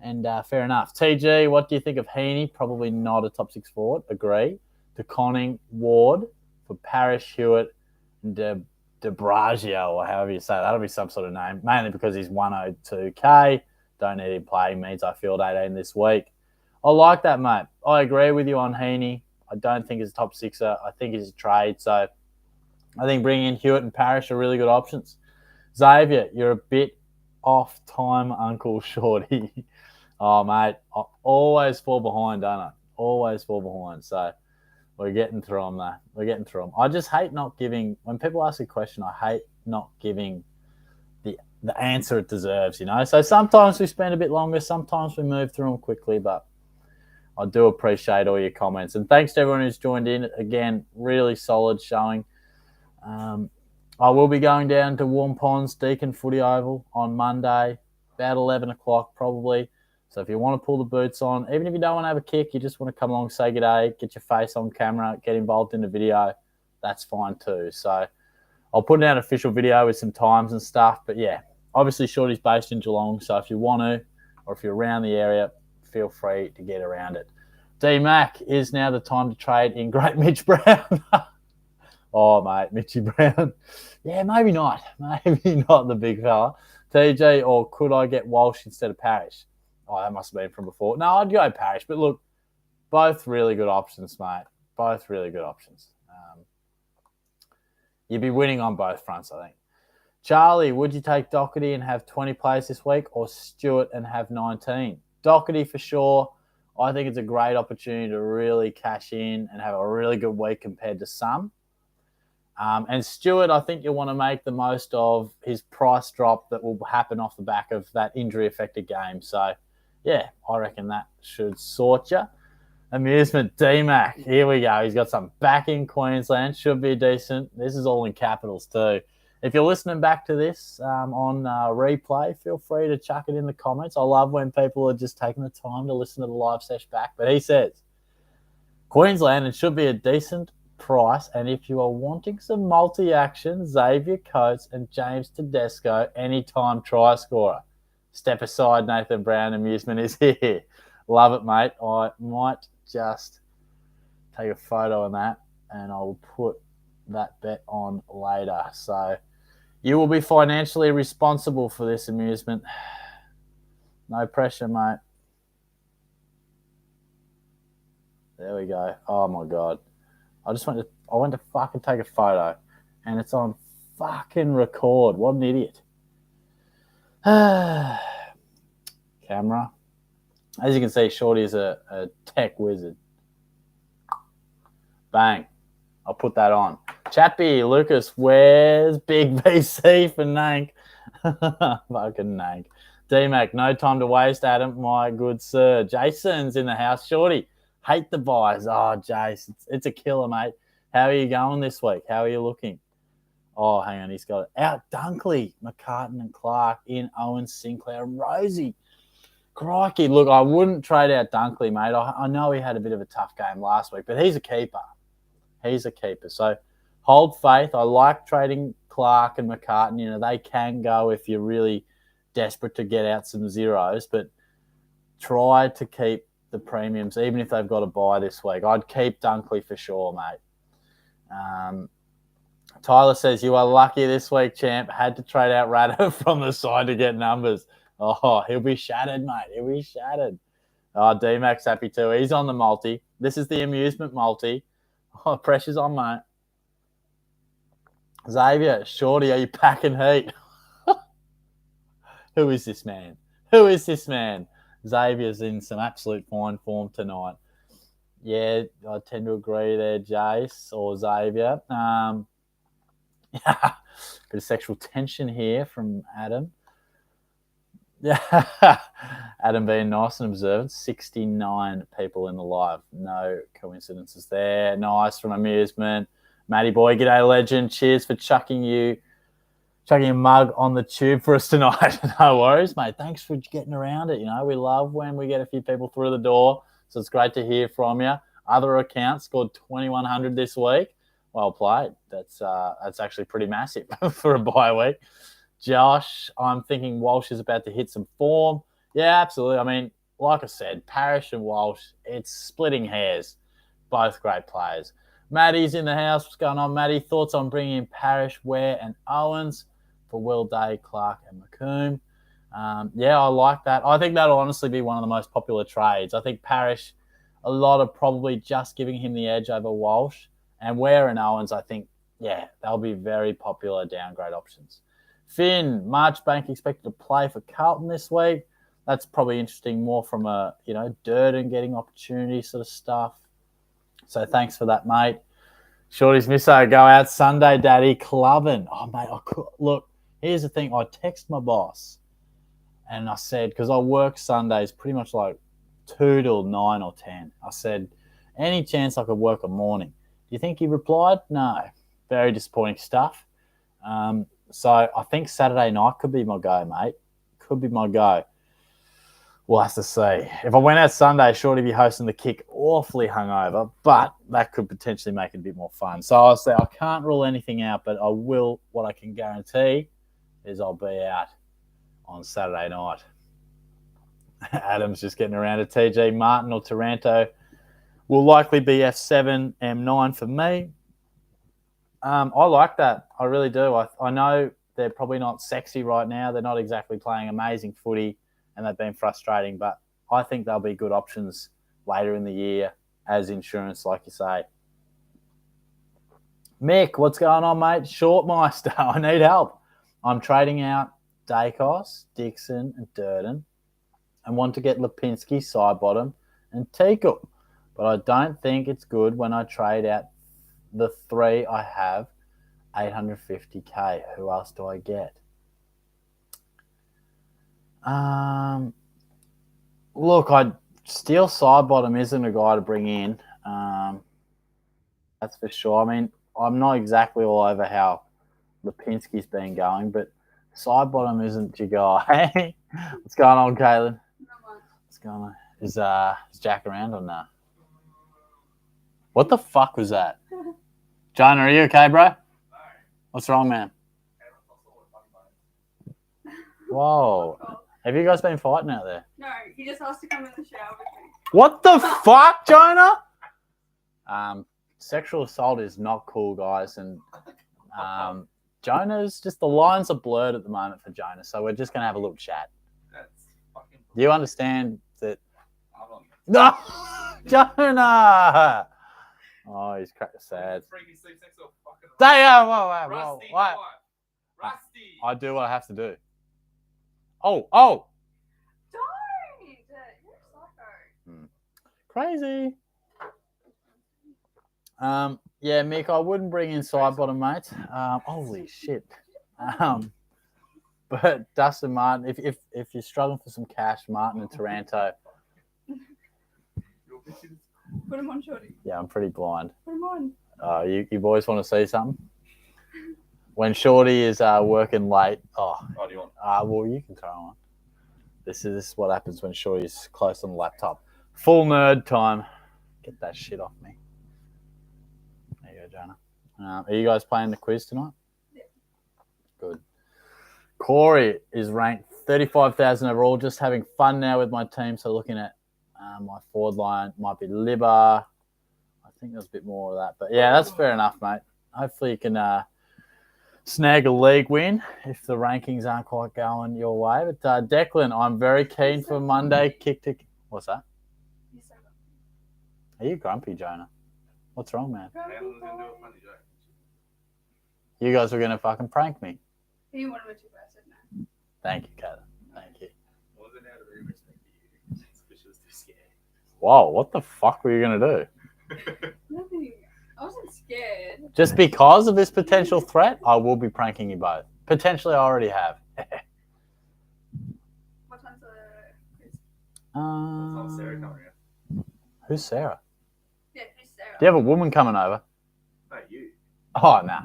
and fair enough. TG, what do you think of Heaney? Probably not a top 6 forward. Agree. DeConning, Ward for Parrish, Hewitt, and De Bragio, or however you say that. That'll be some sort of name, mainly because he's 102k. Don't need him playing, means I field 18 this week. I like that, mate. I agree with you on Heaney. I don't think he's a top sixer. I think he's a trade. So I think bringing in Hewitt and Parrish are really good options. Xavier, you're a bit off time, Uncle Shorty. Oh, mate, I always fall behind, don't I? Always fall behind. So we're getting through them, though. We're getting through them. I just hate not giving, when people ask a question, I hate not giving the answer it deserves, you know? So sometimes we spend a bit longer, sometimes we move through them quickly, but I do appreciate all your comments. And thanks to everyone who's joined in. Again, really solid showing. I will be going down to Warm Ponds Deacon Footy Oval on Monday, about 11 o'clock probably. So if you want to pull the boots on, even if you don't want to have a kick, you just want to come along, say good day, get your face on camera, get involved in the video, that's fine too. So I'll put out an official video with some times and stuff. But yeah, obviously Shorty's based in Geelong, so if you want to, or if you're around the area, feel free to get around it. D-Mac, is now the time to trade in great Mitch Brown. Oh, mate, Mitchy Brown. Yeah, maybe not. Maybe not the big fella. TG, or could I get Walsh instead of Parrish? Oh, that must have been from before. No, I'd go Parrish. But look, both really good options, mate. Both really good options. You'd be winning on both fronts, I think. Charlie, would you take Doherty and have 20 plays this week, or Stewart and have 19? Doherty for sure. I think it's a great opportunity to really cash in and have a really good week compared to some. And Stewart, I think you'll want to make the most of his price drop that will happen off the back of that injury-affected game. So, yeah, I reckon that should sort you. Amusement, D-Mac. Here we go. He's got some back in Queensland. Should be decent. This is all in capitals too. If you're listening back to this on replay, feel free to chuck it in the comments. I love when people are just taking the time to listen to the live session back. But he says, Queensland, it should be a decent price, and if you are wanting some multi-action, Xavier Coates and James Tedesco, anytime try scorer. Step aside, Nathan Brown. Amusement is here. Love it, mate. I might just take a photo of that, and I'll put that bet on later. So you will be financially responsible for this, Amusement. No pressure, mate. There we go. Oh, my God. I went to fucking take a photo, and it's on fucking record. What an idiot. Camera. As you can see, Shorty is a tech wizard. Bang. I'll put that on. Chappy, Lucas, where's Big BC for Nank? Fucking Nank. D-Mac, no time to waste, Adam, my good sir. Jason's in the house. Shorty, hate the buys. Oh, Jace, it's a killer, mate. How are you going this week? How are you looking? Oh, hang on. He's got it. Out Dunkley, McCartan and Clark in Owen, Sinclair, Rosie. Crikey. Look, I wouldn't trade out Dunkley, mate. I know he had a bit of a tough game last week, but he's a keeper. He's a keeper. So hold faith. I like trading Clark and McCartan. You know, they can go if you're really desperate to get out some zeros, but try to keep the premiums, even if they've got a buy this week. I'd keep Dunkley for sure, mate. Tyler says, you are lucky this week, champ. Had to trade out Radder from the side to get numbers. Oh, he'll be shattered, mate. He'll be shattered. Oh, D-Mac's happy too. He's on the multi. This is the amusement multi. Oh, pressure's on, mate. Xavier, Shorty, are you packing heat? Who is this man? Who is this man? Xavier's in some absolute fine form tonight. Yeah, I tend to agree there, Jace or Xavier. Bit of sexual tension here from Adam. Yeah, Adam being nice and observant. 69 people in the live. No coincidences there. Nice from Amusement. Matty boy, g'day legend. Cheers for chucking a mug on the tube for us tonight. No worries, mate. Thanks for getting around it. You know, we love when we get a few people through the door. So it's great to hear from you. Other accounts scored 2,100 this week. Well played. That's actually pretty massive for a bye week. Josh, I'm thinking Walsh is about to hit some form. Yeah, absolutely. I mean, like I said, Parrish and Walsh, it's splitting hairs. Both great players. Matty's in the house. What's going on, Matty? Thoughts on bringing in Parrish, Ware and Owens for Will Day, Clark and McComb? Yeah, I like that. I think that'll honestly be one of the most popular trades. I think Parrish, a lot of probably just giving him the edge over Walsh. And Ware and Owens, I think, yeah, they'll be very popular downgrade options. Finn, Marchbank expected to play for Carlton this week. That's probably interesting more from a, Durden getting opportunity sort of stuff. So thanks for that, mate. Shorty's misso, go out Sunday, Daddy, clubbing. Oh, mate, look, here's the thing. I text my boss and I said, because I work Sundays pretty much like 2 till 9 or 10. I said, any chance I could work a morning? Do you think he replied? No. Very disappointing stuff. So I think Saturday night could be my go, mate. Could be my go. We'll have to see. If I went out Sunday, Shorty be hosting the kick awfully hungover, but that could potentially make it a bit more fun. So I'll say I can't rule anything out, but I will. What I can guarantee is I'll be out on Saturday night. Adam's just getting around to TG. Martin or Taranto will likely be F7, M9 for me. I like that. I really do. I know they're probably not sexy right now. They're not exactly playing amazing footy, and they've been frustrating, but I think they'll be good options later in the year as insurance, like you say. Mick, what's going on, mate? Shortmeister, I need help. I'm trading out Dacos, Dixon, and Durden, and want to get Lipinski, Sidebottom, and Teagle. But I don't think it's good when I trade out the 3 I have, 850k. Who else do I get? Look, Steel Sidebottom isn't a guy to bring in. That's for sure. I mean, I'm not exactly all over how Lipinski's been going, but Sidebottom isn't your guy. What's going on, Caitlin? What's going on? Is Jack around or not? What the fuck was that? Jonah, are you okay, bro? What's wrong, man? Whoa. Have you guys been fighting out there? No, he just asked to come in the shower with me. What the fuck, Jonah? Sexual assault is not cool, guys. And Jonah's just, the lines are blurred at the moment for Jonah. So we're just going to have a little chat. That's fucking... Do you understand that? No! Jonah! Oh, he's cracked sad. Damn! Whoa. Rusty. I do what I have to do. Oh! Don't! You're a psycho. Crazy. Yeah, Mick, I wouldn't bring in Sidebottom, mate. Holy shit. But Dustin Martin, if you're struggling for some cash, Martin and Taranto. Put him on, Shorty. Yeah, I'm pretty blind. Put him on. You boys want to see something? When Shorty is working late, do you want? well, you can throw on. This is what happens when Shorty's close on the laptop. Full nerd time. Get that shit off me. There you go, Jonah. Are you guys playing the quiz tonight? Yeah. Good. Corey is ranked 35,000 overall. Just having fun now with my team. So looking at my forward line might be Libber. I think there's a bit more of that. But yeah, that's fair enough, mate. Hopefully you can snag a league win if the rankings aren't quite going your way. But Declan, I'm very keen for Monday. What's that? Are you grumpy, Jonah? What's wrong, man? You guys were going to fucking prank me. He wanted me to, but I said no. Thank you, Caitlin. Thank you. Wasn't out of respect to you. Because she was too scared. Whoa, what the fuck were you going to do? Nothing. I wasn't scared. Just because of this potential threat, I will be pranking you both. Potentially, I already have. What time's the quiz? Sarah coming out. Who's Sarah? Yeah, who's Sarah? Do you have a woman coming over? No, you. Oh, nah.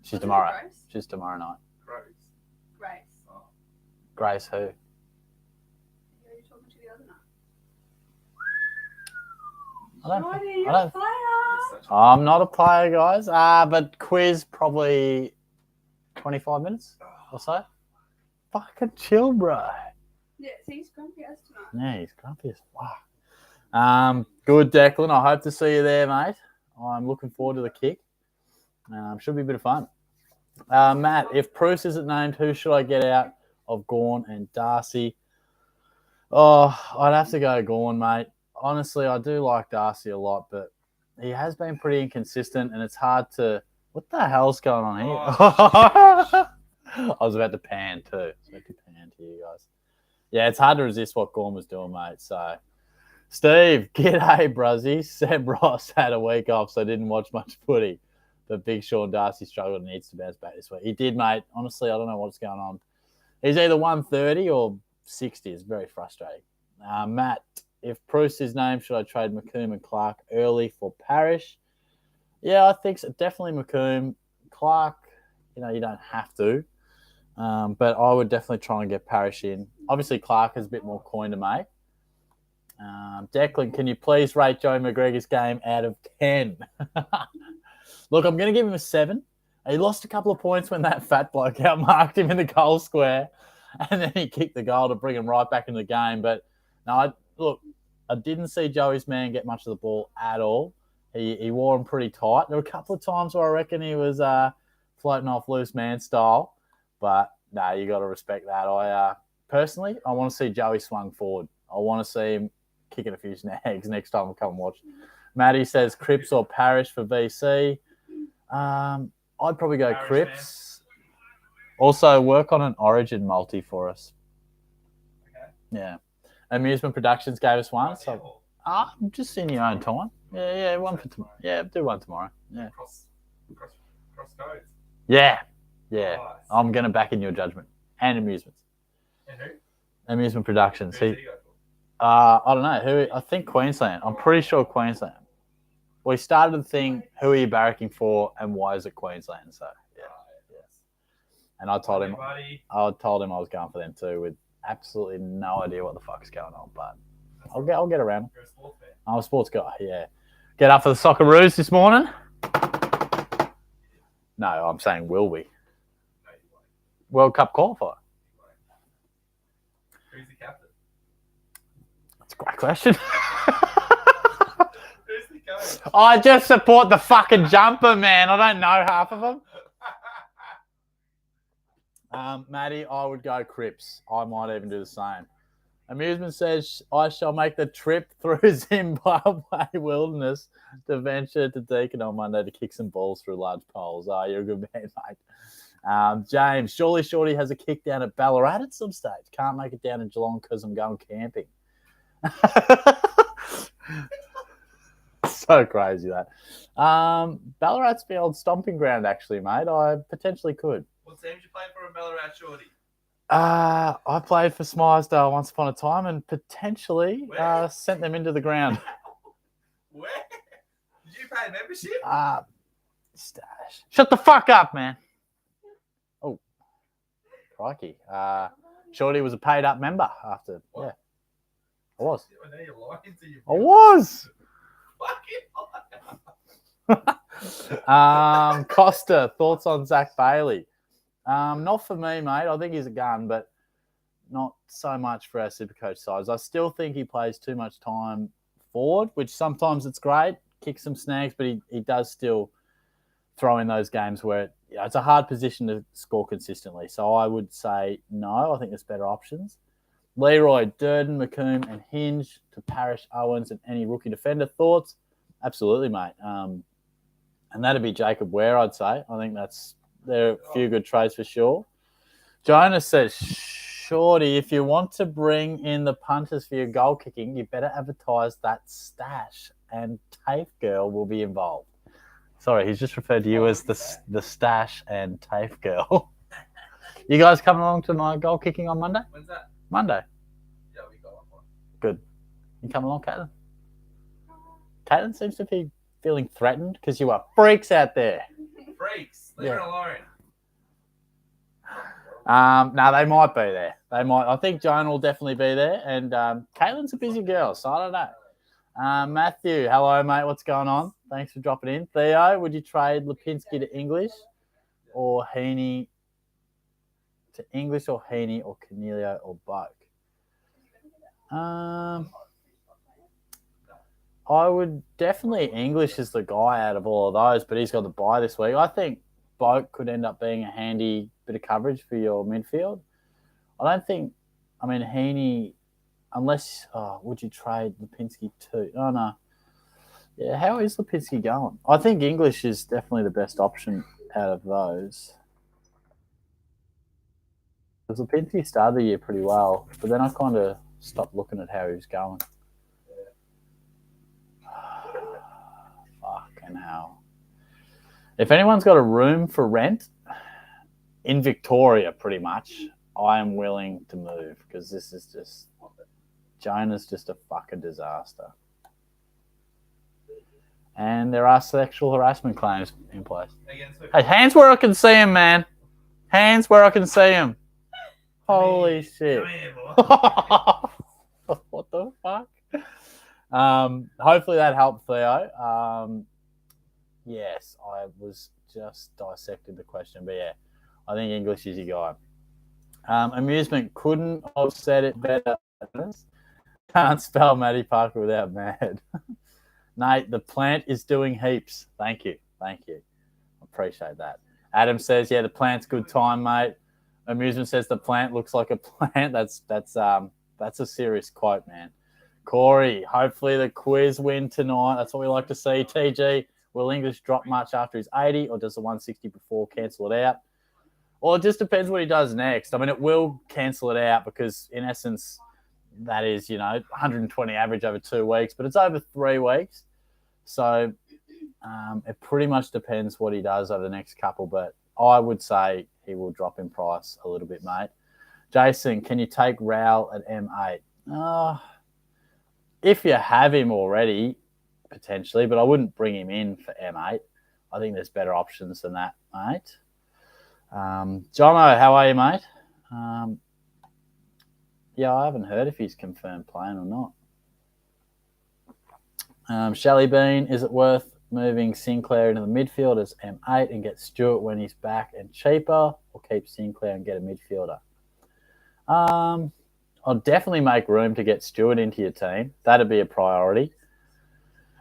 She's Wasn't it tomorrow. Grace? She's tomorrow night. Crows. Grace. Oh. Grace who? Who are you talking to the other night? I don't. Jordy, I you're don't- a player. It's such a- I'm not a player, guys. But quiz probably 25 minutes or so. Fucking chill, bro. Yeah, see, he's grumpy as tonight. Yeah, he's grumpy as fuck. Good, Declan. I hope to see you there, mate. I'm looking forward to the kick. Should be a bit of fun. Matt, if Bruce isn't named, who should I get out of Gawn and Darcy? Oh, I'd have to go Gawn, mate. Honestly, I do like Darcy a lot, but he has been pretty inconsistent, and it's hard to... What the hell's going on here? Oh, I was about to pan too. I was about to pan to you guys. Yeah, it's hard to resist what Gawn was doing, mate. So, Steve, g'day, bruzzy. Seb Ross had a week off, so didn't watch much footy. But Big Sean Darcy struggled and needs to bounce back this week. He did, mate. Honestly, I don't know what's going on. He's either 130 or 60. It's very frustrating. Matt, if Bruce is named, should I trade McComb and Clark early for Parrish? Yeah, I think so. Definitely McComb. Clark, you don't have to. But I would definitely try and get Parrish in. Obviously, Clark has a bit more coin to make. Declan, can you please rate Joey McGregor's game out of 10? Look, I'm going to give him a 7. He lost a couple of points when that fat bloke outmarked him in the goal square, and then he kicked the goal to bring him right back in the game. But no, I didn't see Joey's man get much of the ball at all. He wore him pretty tight. There were a couple of times where I reckon he was floating off loose man style, but no, you got to respect that. I personally, I want to see Joey swung forward. I want to see him kicking a few snags next time I come and watch. Matty says Cripps or Parrish for VC. I'd probably go Parrish, Cripps. Also, work on an Origin multi for us. Okay. Yeah. Amusement Productions gave us one. Right, So just in your own time. Yeah, one for tomorrow. Yeah, do one tomorrow. Yeah. Cross codes. Yeah. Nice. I'm going to back in your judgment. And Amusements. And who? Amusement Productions. Who did he go for? I don't know. I think Queensland. I'm pretty sure Queensland. We started the thing, who are you barracking for and why is it Queensland? So, yeah. And I told him Buddy. I was going for them too with absolutely no idea what the fuck's going on. But I'll get around. You're a sports fan. I'm a sports guy, yeah. Get up for the Socceroos this morning? No, I'm saying will we? No, you won't. World Cup qualifier? You won't. Who's the captain? That's a great question. Who's the coach? I just support the fucking jumper, man. I don't know half of them. Matty, I would go Cripps. I might even do the same. Amusement says, I shall make the trip through Zimbabwe wilderness to venture to Deakin on Monday to kick some balls through large poles. Oh, you're a good man, mate. James, surely Shorty has a kick down at Ballarat at some stage. Can't make it down in Geelong because I'm going camping. So crazy, that. Ballarat's the old stomping ground, actually, mate. I potentially could. What team did you play for in Ballarat, Shorty? I played for Smyresdale once upon a time and potentially Where? sent them into the ground. Where? Did you pay membership? Stash. Shut the fuck up, man. Oh, crikey. Shorty was a paid up member after. What? Yeah, I was. I know you're lying to you. I was. Fucking liar. Costa, thoughts on Zach Bailey? Not for me, mate. I think he's a gun, but not so much for our Supercoach sides. I still think he plays too much time forward, which sometimes it's great, kicks some snags, but he does still throw in those games where it's a hard position to score consistently. So I would say no. I think there's better options. Leroy, Durden, McComb, and Hinge to Parrish, Owens, and any rookie defender. Thoughts? Absolutely, mate. And that'd be Jacob Ware, I'd say. I think there are a few good trades for sure. Jonas says, Shorty, if you want to bring in the punters for your goal kicking, you better advertise that stash, and TAFE Girl will be involved. Sorry, he's just referred to you as the stash and TAFE Girl. You guys coming along to my goal kicking on Monday? When's that? Monday. Yeah, we got one. Good. You coming along, Caitlin? Caitlin seems to be feeling threatened because you are freaks out there. freaks. Leave it alone. No, they might be there. They might. I think Joan will definitely be there, and Caitlin's a busy girl, so I don't know. Matthew, hello, mate. What's going on? Thanks for dropping in. Theo, would you trade Lipinski to English or Heaney to English or Heaney or Cornelio or Boak? I would definitely English is the guy out of all of those, but he's got the bye this week. I think Boak could end up being a handy bit of coverage for your midfield. I don't think, Heaney, unless, would you trade Lipinski too? Oh, no. Yeah, how is Lipinski going? I think English is definitely the best option out of those. Because Lipinski started the year pretty well, but then I kind of stopped looking at how he was going. Fucking hell. If anyone's got a room for rent in Victoria, pretty much, I am willing to move because this is just Jonah's just a fucking disaster. And there are sexual harassment claims in place. Hey, hands where I can see him, man. Hands where I can see him. Holy shit. What the fuck? Hopefully that helped, Theo. Yes, I was just dissecting the question, but yeah, I think English is your guy. Amusement couldn't have said it better. Can't spell Matty Parker without mad. Nate, the plant is doing heaps. Thank you. Appreciate that. Adam says, yeah, the plant's good time, mate. Amusement says the plant looks like a plant. That's a serious quote, man. Corey, hopefully the quiz win tonight. That's what we like to see. TG, will English drop much after his 80 or does the 160 before cancel it out? Well, it just depends what he does next. It will cancel it out because, in essence, that is, 120 average over 2 weeks, but it's over 3 weeks. So it pretty much depends what he does over the next couple, but I would say he will drop in price a little bit, mate. Jason, can you take Raul at M8? If you have him already, potentially, but I wouldn't bring him in for M8. I think there's better options than that, mate. Jono, how are you, mate? Yeah, I haven't heard if he's confirmed playing or not. Shelley Bean, is it worth moving Sinclair into the midfield as M8 and get Stewart when he's back and cheaper, or keep Sinclair and get a midfielder? I'll definitely make room to get Stewart into your team. That'd be a priority.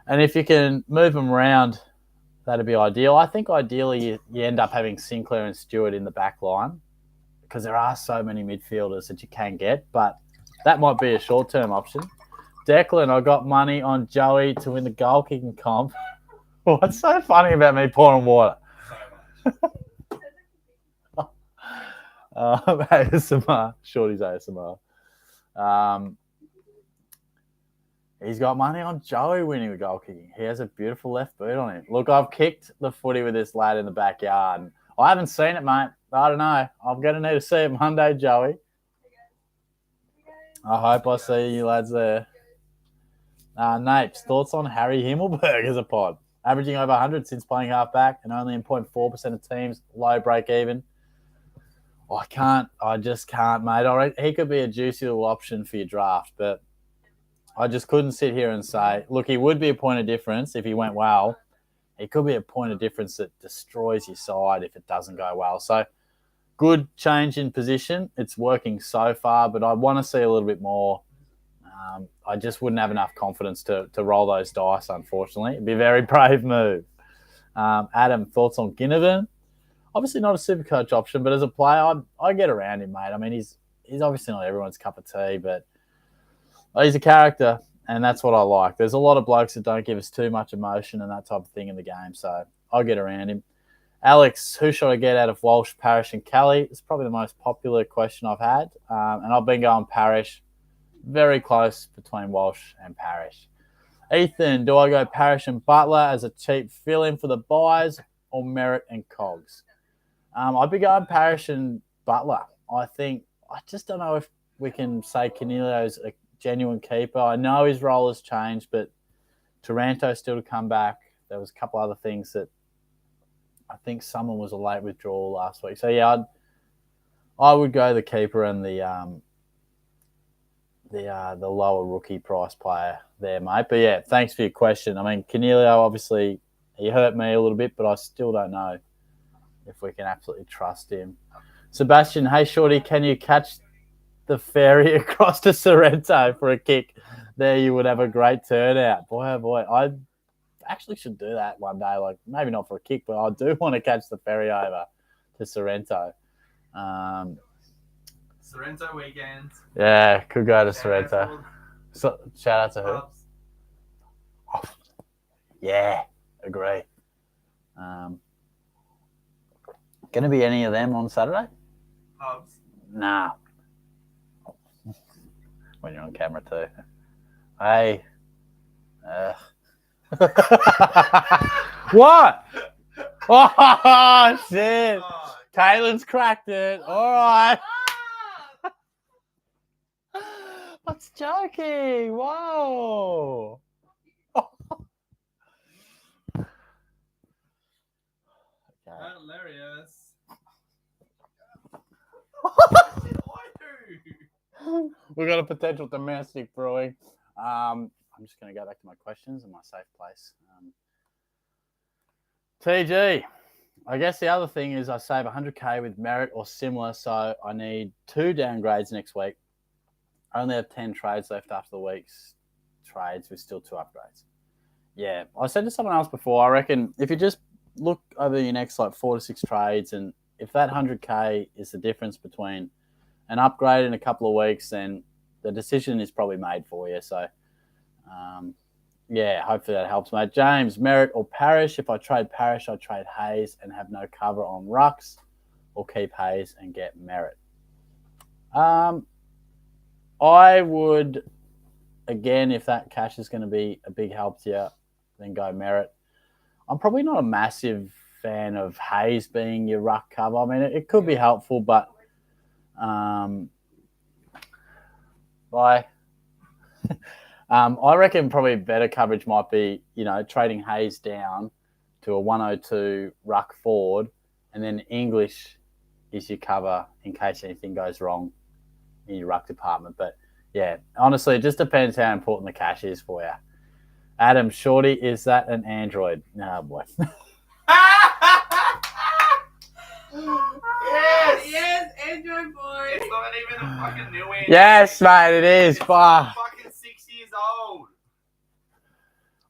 And if you can move them around, that'd be ideal. I think ideally you end up having Sinclair and Stewart in the back line because there are so many midfielders that you can get, but that might be a short-term option. Declan, I got money on Joey to win the goal-kicking comp. What's so funny about me pouring water? ASMR. Shorty's ASMR. He's got money on Joey winning the goal kicking. He has a beautiful left boot on him. Look, I've kicked the footy with this lad in the backyard. I haven't seen it, mate. I don't know. I'm going to need to see it Monday, Joey. I hope I see you lads there. Nate, thoughts on Harry Himmelberg as a pod? Averaging over 100 since playing half-back and only in 0.4% of teams, low break-even. I just can't, mate. He could be a juicy little option for your draft, but I just couldn't sit here and say, look, he would be a point of difference if he went well. He could be a point of difference that destroys your side if it doesn't go well. So, good change in position. It's working so far, but I want to see a little bit more. I just wouldn't have enough confidence to roll those dice, unfortunately. It'd be a very brave move. Adam, thoughts on Ginnivan? Obviously not a SuperCoach option, but as a player, I get around him, mate. I mean, he's obviously not everyone's cup of tea, but he's a character, and that's what I like. There's a lot of blokes that don't give us too much emotion and that type of thing in the game, so I'll get around him. Alex, who should I get out of Walsh, Parrish, and Kelly? It's probably the most popular question I've had, and I've been going Parrish. Very close between Walsh and Parrish. Ethan, do I go Parrish and Butler as a cheap fill-in for the buys or Merritt and Cogs? I'd be going Parrish and Butler. I just don't know if we can say Cornelio's a genuine keeper. I know his role has changed, but Taranto's still to come back. There was a couple other things that I think someone was a late withdrawal last week. So yeah, I would go the keeper and the lower rookie price player there, mate. But yeah, thanks for your question. I mean, Canelio, obviously, he hurt me a little bit, but I still don't know if we can absolutely trust him. Sebastian, hey, Shorty, can you catch the ferry across to Sorrento for a kick? There you would have a great turnout. Boy, oh boy, I actually should do that one day. Like, maybe not for a kick, but I do want to catch the ferry over to Sorrento. Sorrento weekend. Yeah, could go to Sorrento. So, shout out to who? Oh, yeah, agree. Going to be any of them on Saturday? Pubs. Nah. When you're on camera too. Hey. What? Oh, shit. Oh, Caitlin's cracked it. All right. I was joking. Whoa. hilarious. We've got a potential domestic brewing. I'm just going to go back to my questions in my safe place. TG, I guess the other thing is I save 100K with merit or similar, so I need 2 downgrades next week. I only have 10 trades left after the week's trades with still 2 upgrades. Yeah, I said to someone else before, I reckon if you just look over your next 4 to 6 trades, and if that 100K is the difference between an upgrade in a couple of weeks, then the decision is probably made for you. So, yeah, hopefully that helps, mate. James, Merritt or Parrish? If I trade Parrish, I trade Hayes and have no cover on rucks, or keep Hayes and get Merritt. I would, again, if that cash is going to be a big help to you, then go Merritt. I'm probably not a massive fan of Hayes being your ruck cover. I mean, it could be helpful, but I reckon probably better coverage might be, trading Hayes down to a 102 ruck forward, and then English is your cover in case anything goes wrong in your ruck department. But yeah, honestly, it just depends how important the cash is for you. Adam, Shorty, is that an Android? No, boy. Yes, Android boy. It's not even a fucking new Android. Yes, mate, it is. It's Fuck. fucking 6 years old.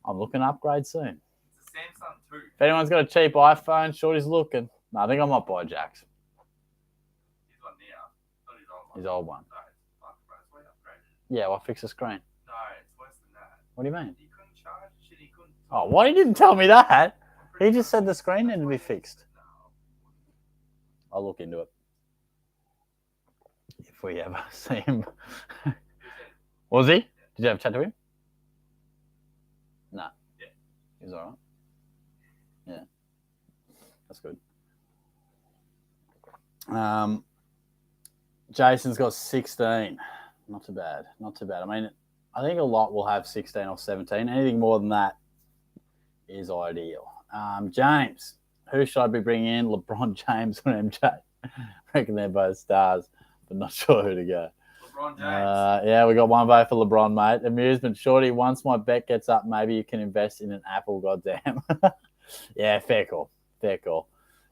I'm looking to upgrade soon. It's a Samsung too. If anyone's got a cheap iPhone, Shorty's looking. No, I think I might buy Jack's. He's one now. Not his old one. His old one. No, it's fucking bro. It's way upgraded. Yeah, well, fix the screen. No, it's worse than that. What do you mean? He couldn't charge shit. He couldn't. Oh, why you didn't tell me that? He just said the screen needed to be fixed. No. I'll look into it. If we ever see him. Was he? Did you have a chat to him? No. Yeah. He's all right. Yeah. That's good. Jason's got 16. Not too bad. Not too bad. I mean, I think a lot will have 16 or 17. Anything more than that is ideal. James, who should I be bringing in? LeBron James or MJ? I reckon they're both stars, but not sure who to go. LeBron James. Yeah, we got one vote for LeBron, mate. Amusement, Shorty, once my bet gets up, maybe you can invest in an Apple, goddamn. Yeah, fair call. Fair call.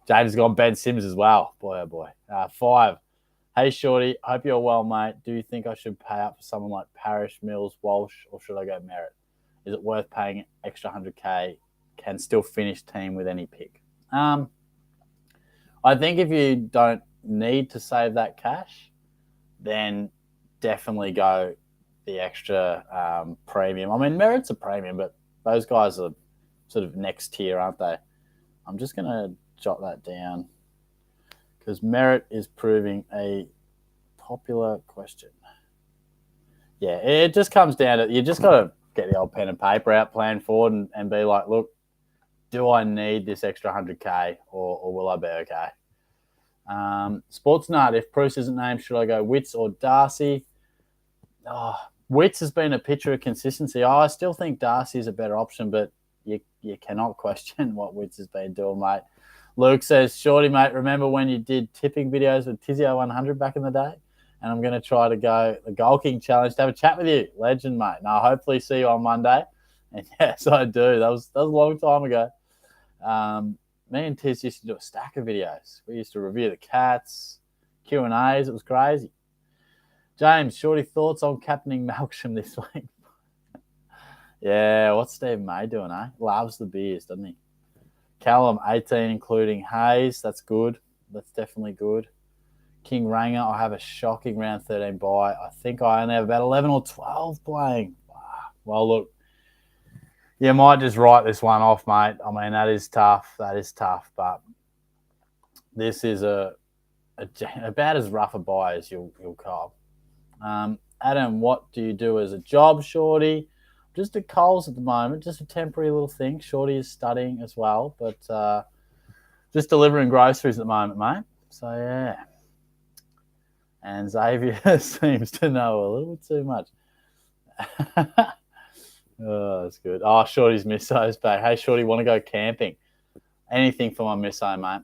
James has gone Ben Simmons as well. Boy, oh boy. 5. Hey, Shorty, hope you're well, mate. Do you think I should pay up for someone like Parrish, Mills, Walsh, or should I go Merritt? Is it worth paying extra 100K? Can still finish team with any pick? I think if you don't need to save that cash, then definitely go the extra premium. I mean, Merritt's a premium, but those guys are sort of next tier, aren't they? I'm just going to jot that down because Merritt is proving a popular question. Yeah, it just comes down to you just got to get the old pen and paper out, plan forward, and be like, look, do I need this extra 100K or will I be okay? Sports Nut, if Bruce isn't named, should I go Witts or Darcy? Oh, Witts has been a picture of consistency. I still think Darcy is a better option, but you cannot question what Witts has been doing, mate. Luke says, Shorty, mate, remember when you did tipping videos with Tizio 100 back in the day? And I'm going to try to go the Goal King Challenge to have a chat with you. Legend, mate. Now, hopefully see you on Monday. And yes, I do. That was a long time ago. Me and Tiz used to do a stack of videos. We used to review the cats, Q&As. It was crazy. James, Shorty, thoughts on captaining Malcolm this week? Yeah, what's Steve May doing, eh? Loves the beers, doesn't he? Callum, 18, including Hayes. That's good. That's definitely good. King Ranger, I have a shocking round 13 buy. I think I only have about 11 or 12 playing. Well, look, you might just write this one off, mate. I mean, that is tough. That is tough. But this is about as rough a buy as you'll cop. Adam, what do you do as a job, Shorty? Just at Coles at the moment, just a temporary little thing. Shorty is studying as well, but just delivering groceries at the moment, mate. So, yeah. And Xavier seems to know a little bit too much. Oh, that's good. Oh, Shorty's misso's back. Hey, Shorty, want to go camping? Anything for my misso, mate.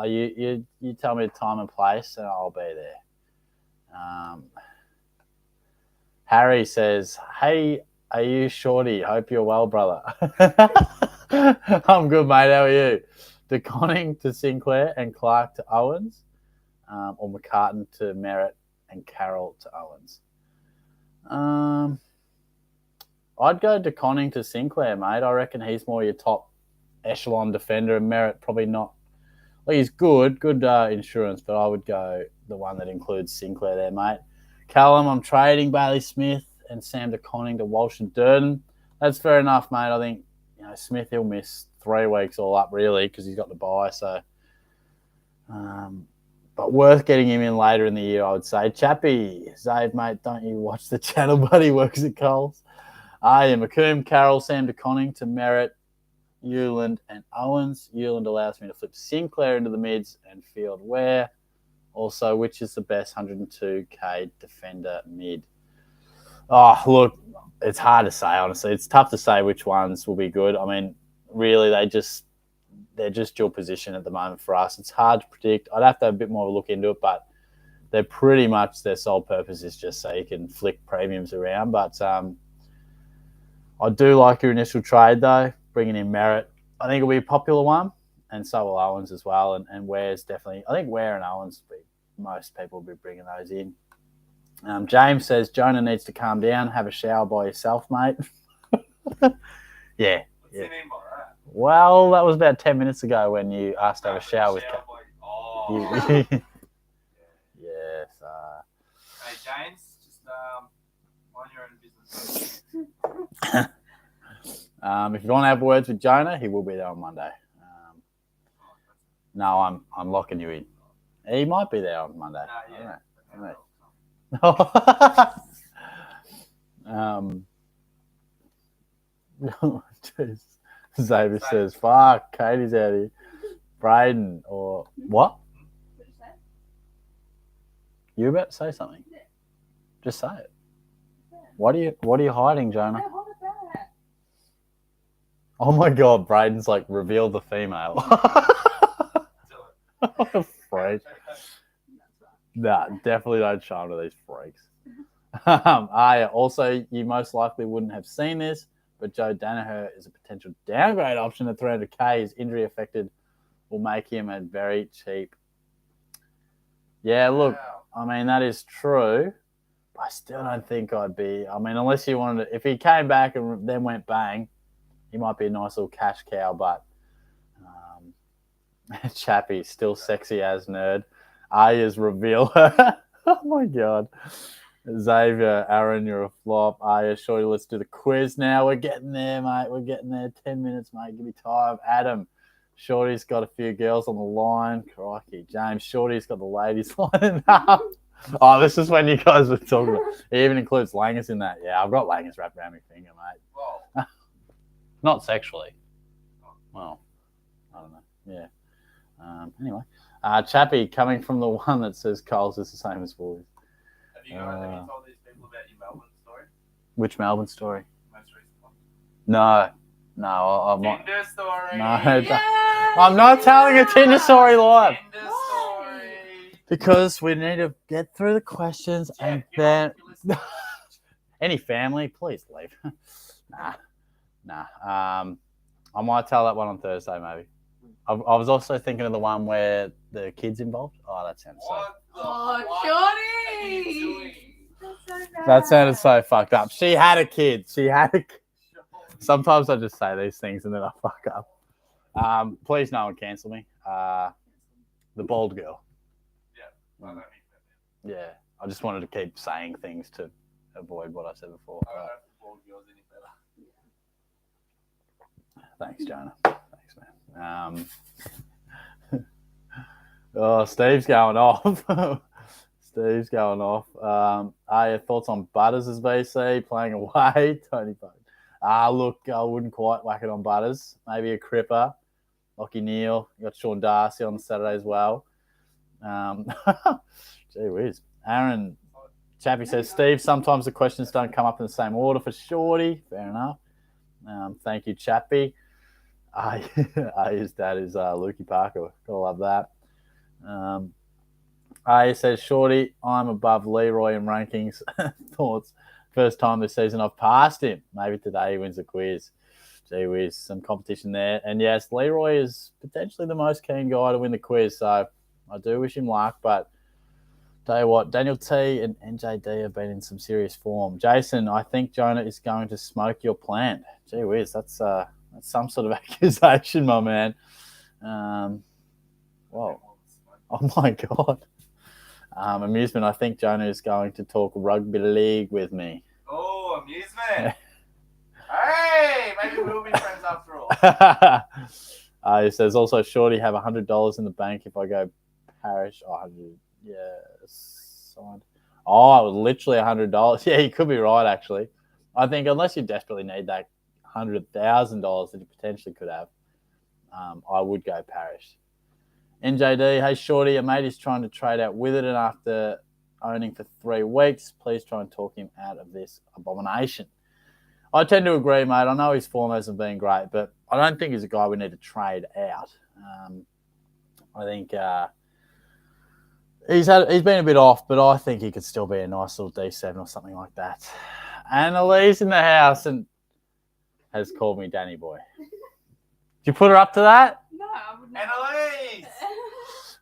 You tell me the time and place, and I'll be there. Harry says, hey, are you Shorty? Hope you're well, brother. I'm good, mate. How are you? DeConning to Sinclair and Clark to Owens, or McCartan to Merritt and Carroll to Owens. I'd go DeConning to Sinclair, mate. I reckon he's more your top echelon defender, and Merritt probably not. Well, he's good insurance, but I would go the one that includes Sinclair there, mate. Callum, I'm trading Bailey Smith and Sam DeConning to Walsh and Durden. That's fair enough, mate. I think Smith, he'll miss 3 weeks all up, really, because he's got the bye. So, but worth getting him in later in the year, I would say. Chappie, Zave, mate, don't you watch the channel, but he works at Coles. Yeah, McComb, Carroll, Sam DeConning to Merritt, Euland and Owens. Euland allows me to flip Sinclair into the mids and field Ware. Also, which is the best 102k defender mid? Oh, look, it's hard to say, honestly. It's tough to say which ones will be good. I mean, really, they're just dual position at the moment for us. It's hard to predict. I'd have to have a bit more of a look into it, but they're pretty much their sole purpose is just so you can flick premiums around. But I do like your initial trade, though, bringing in Merritt. I think it'll be a popular one, and so will Owens as well. And Ware's definitely – I think Ware and Owens, most people will be bringing those in. James says, Jonah needs to calm down, have a shower by yourself, mate. Yeah. What's he mean by that? Well, that was about 10 minutes ago when you asked to have a shower with Kat. Oh. Yes. Hey, James, just mind your own business. If you want to have words with Jonah, he will be there on Monday. No, I'm locking you in. He might be there on Monday. Yeah. Jeez. Xavier says, fuck, Katie's out here. Braden or what? What did you say? You about to say something? Yeah. Just say it. What are you hiding, Jonah? No, hold it back. Oh my god, Braden's like revealed the female. What a freak. Nah, definitely don't show them to these freaks. Also, you most likely wouldn't have seen this, but Joe Danaher is a potential downgrade option at 300k. His injury affected will make him a very cheap. Yeah, look, I mean, that is true. I still don't think I'd be. I mean, unless you wanted to, if he came back and then went bang, he might be a nice little cash cow, but Chappie, still sexy as nerd. Aya's reveal her. Oh my god. Xavier, Aaron, you're a flop. Aya, shorty, let's do the quiz now. We're getting there, mate. We're getting there. 10 minutes, mate. Give me time. Adam, Shorty's got a few girls on the line. Crikey. James, Shorty's got the ladies lining up. Oh, this is when you guys were talking about. It even includes langers in that. Yeah, I've got langers wrapped around my finger, mate. Whoa. Not sexually. Well, I don't know. Yeah. Anyway. Chappie, coming from the one that says Coles is the same as Woolies. Have you told these people about your Melbourne story? Which Melbourne story? Most recent one. No, I'm not. Tinder story. No, Yeah. I'm not telling a Tinder story live. Tinder story. Because we need to get through the questions Jack, and you're then... not listening. Any family, please leave. Nah. I might tell that one on Thursday, maybe. I was also thinking of the one where the kids involved. Oh, that sounds so... What the Oh, fuck are you Shorty. doing? That's so bad. That sounded so fucked up. She had a kid. Sometimes I just say these things and then I fuck up. Please no one cancel me. The bald girl. I don't need that. Yeah. I just wanted to keep saying things to avoid what I said before. I don't know if the bald girl's any better. Thanks, Jonah. Thanks, man. Oh, Steve's going off. Steve's going off. Your thoughts on Butters as VC playing away? Tony Butters. Look, I wouldn't quite whack it on Butters. Maybe a Cripper. Lockie Neal. You got Sean Darcy on Saturday as well. Gee whiz. Aaron Chappie says, Steve, sometimes the questions don't come up in the same order for Shorty. Fair enough. Thank you, Chappie. His dad is Lukey Parker. Gotta love that. He says, Shorty, I'm above Leroy in rankings. Thoughts? First time this season I've passed him. Maybe today he wins the quiz. Gee whiz, some competition there. And yes, Leroy is potentially the most keen guy to win the quiz. So I do wish him luck. But tell you what, Daniel T and NJD have been in some serious form. Jason, I think Jonah is going to smoke your plant. Gee whiz, that's some sort of accusation, my man. Whoa. Oh, my God. Amusement, I think Jonah is going to talk rugby league with me. Oh, amusement. Hey, maybe we'll be friends after all. He says, also, Shorty, have $100 in the bank if I go parish. Oh, 100. Yes. Oh, literally $100. Yeah, you could be right, actually. I think unless you desperately need that $100,000 that you potentially could have, I would go parish. NJD, hey Shorty, a mate is trying to trade out with it, and after owning for 3 weeks, please try and talk him out of this abomination. I tend to agree, mate. I know his form hasn't been great, but I don't think he's a guy we need to trade out. I think he's been a bit off, but I think he could still be a nice little D7 or something like that. Annalise in the house and has called me Danny Boy. Did you put her up to that? No, I would not. Annalise!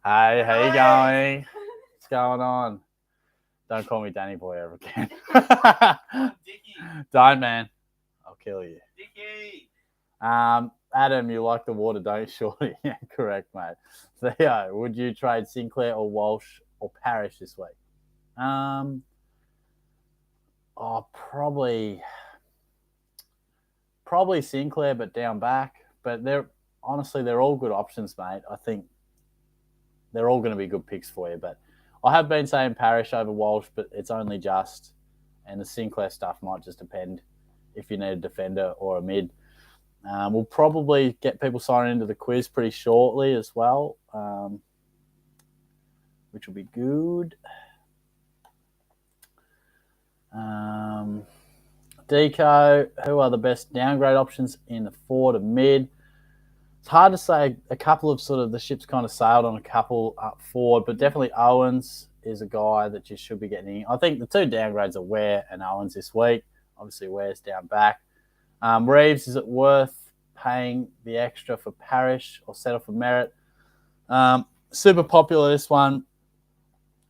Hey, how you going? What's going on? Don't call me Danny Boy ever again. Dickie. Don't, man. I'll kill you. Dickie. Adam, you like the water, don't you, Shorty? Yeah, correct, mate. Theo, would you trade Sinclair or Walsh or Parrish this week? Probably Sinclair, but down back. But they're all good options, mate. I think they're all going to be good picks for you. But I have been saying Parrish over Walsh, but it's only just. And the Sinclair stuff might just depend if you need a defender or a mid. We'll probably get people signing into the quiz pretty shortly as well, which will be good. Deco, who are the best downgrade options in the forward and mid? It's hard to say. A couple of sort of the ship's kind of sailed on a couple up forward, but definitely Owens is a guy that you should be getting in. I think the 2 downgrades are Ware and Owens this week. Obviously, Ware's down back. Reeves, is it worth paying the extra for Parrish or settle for Merritt? Super popular, this one.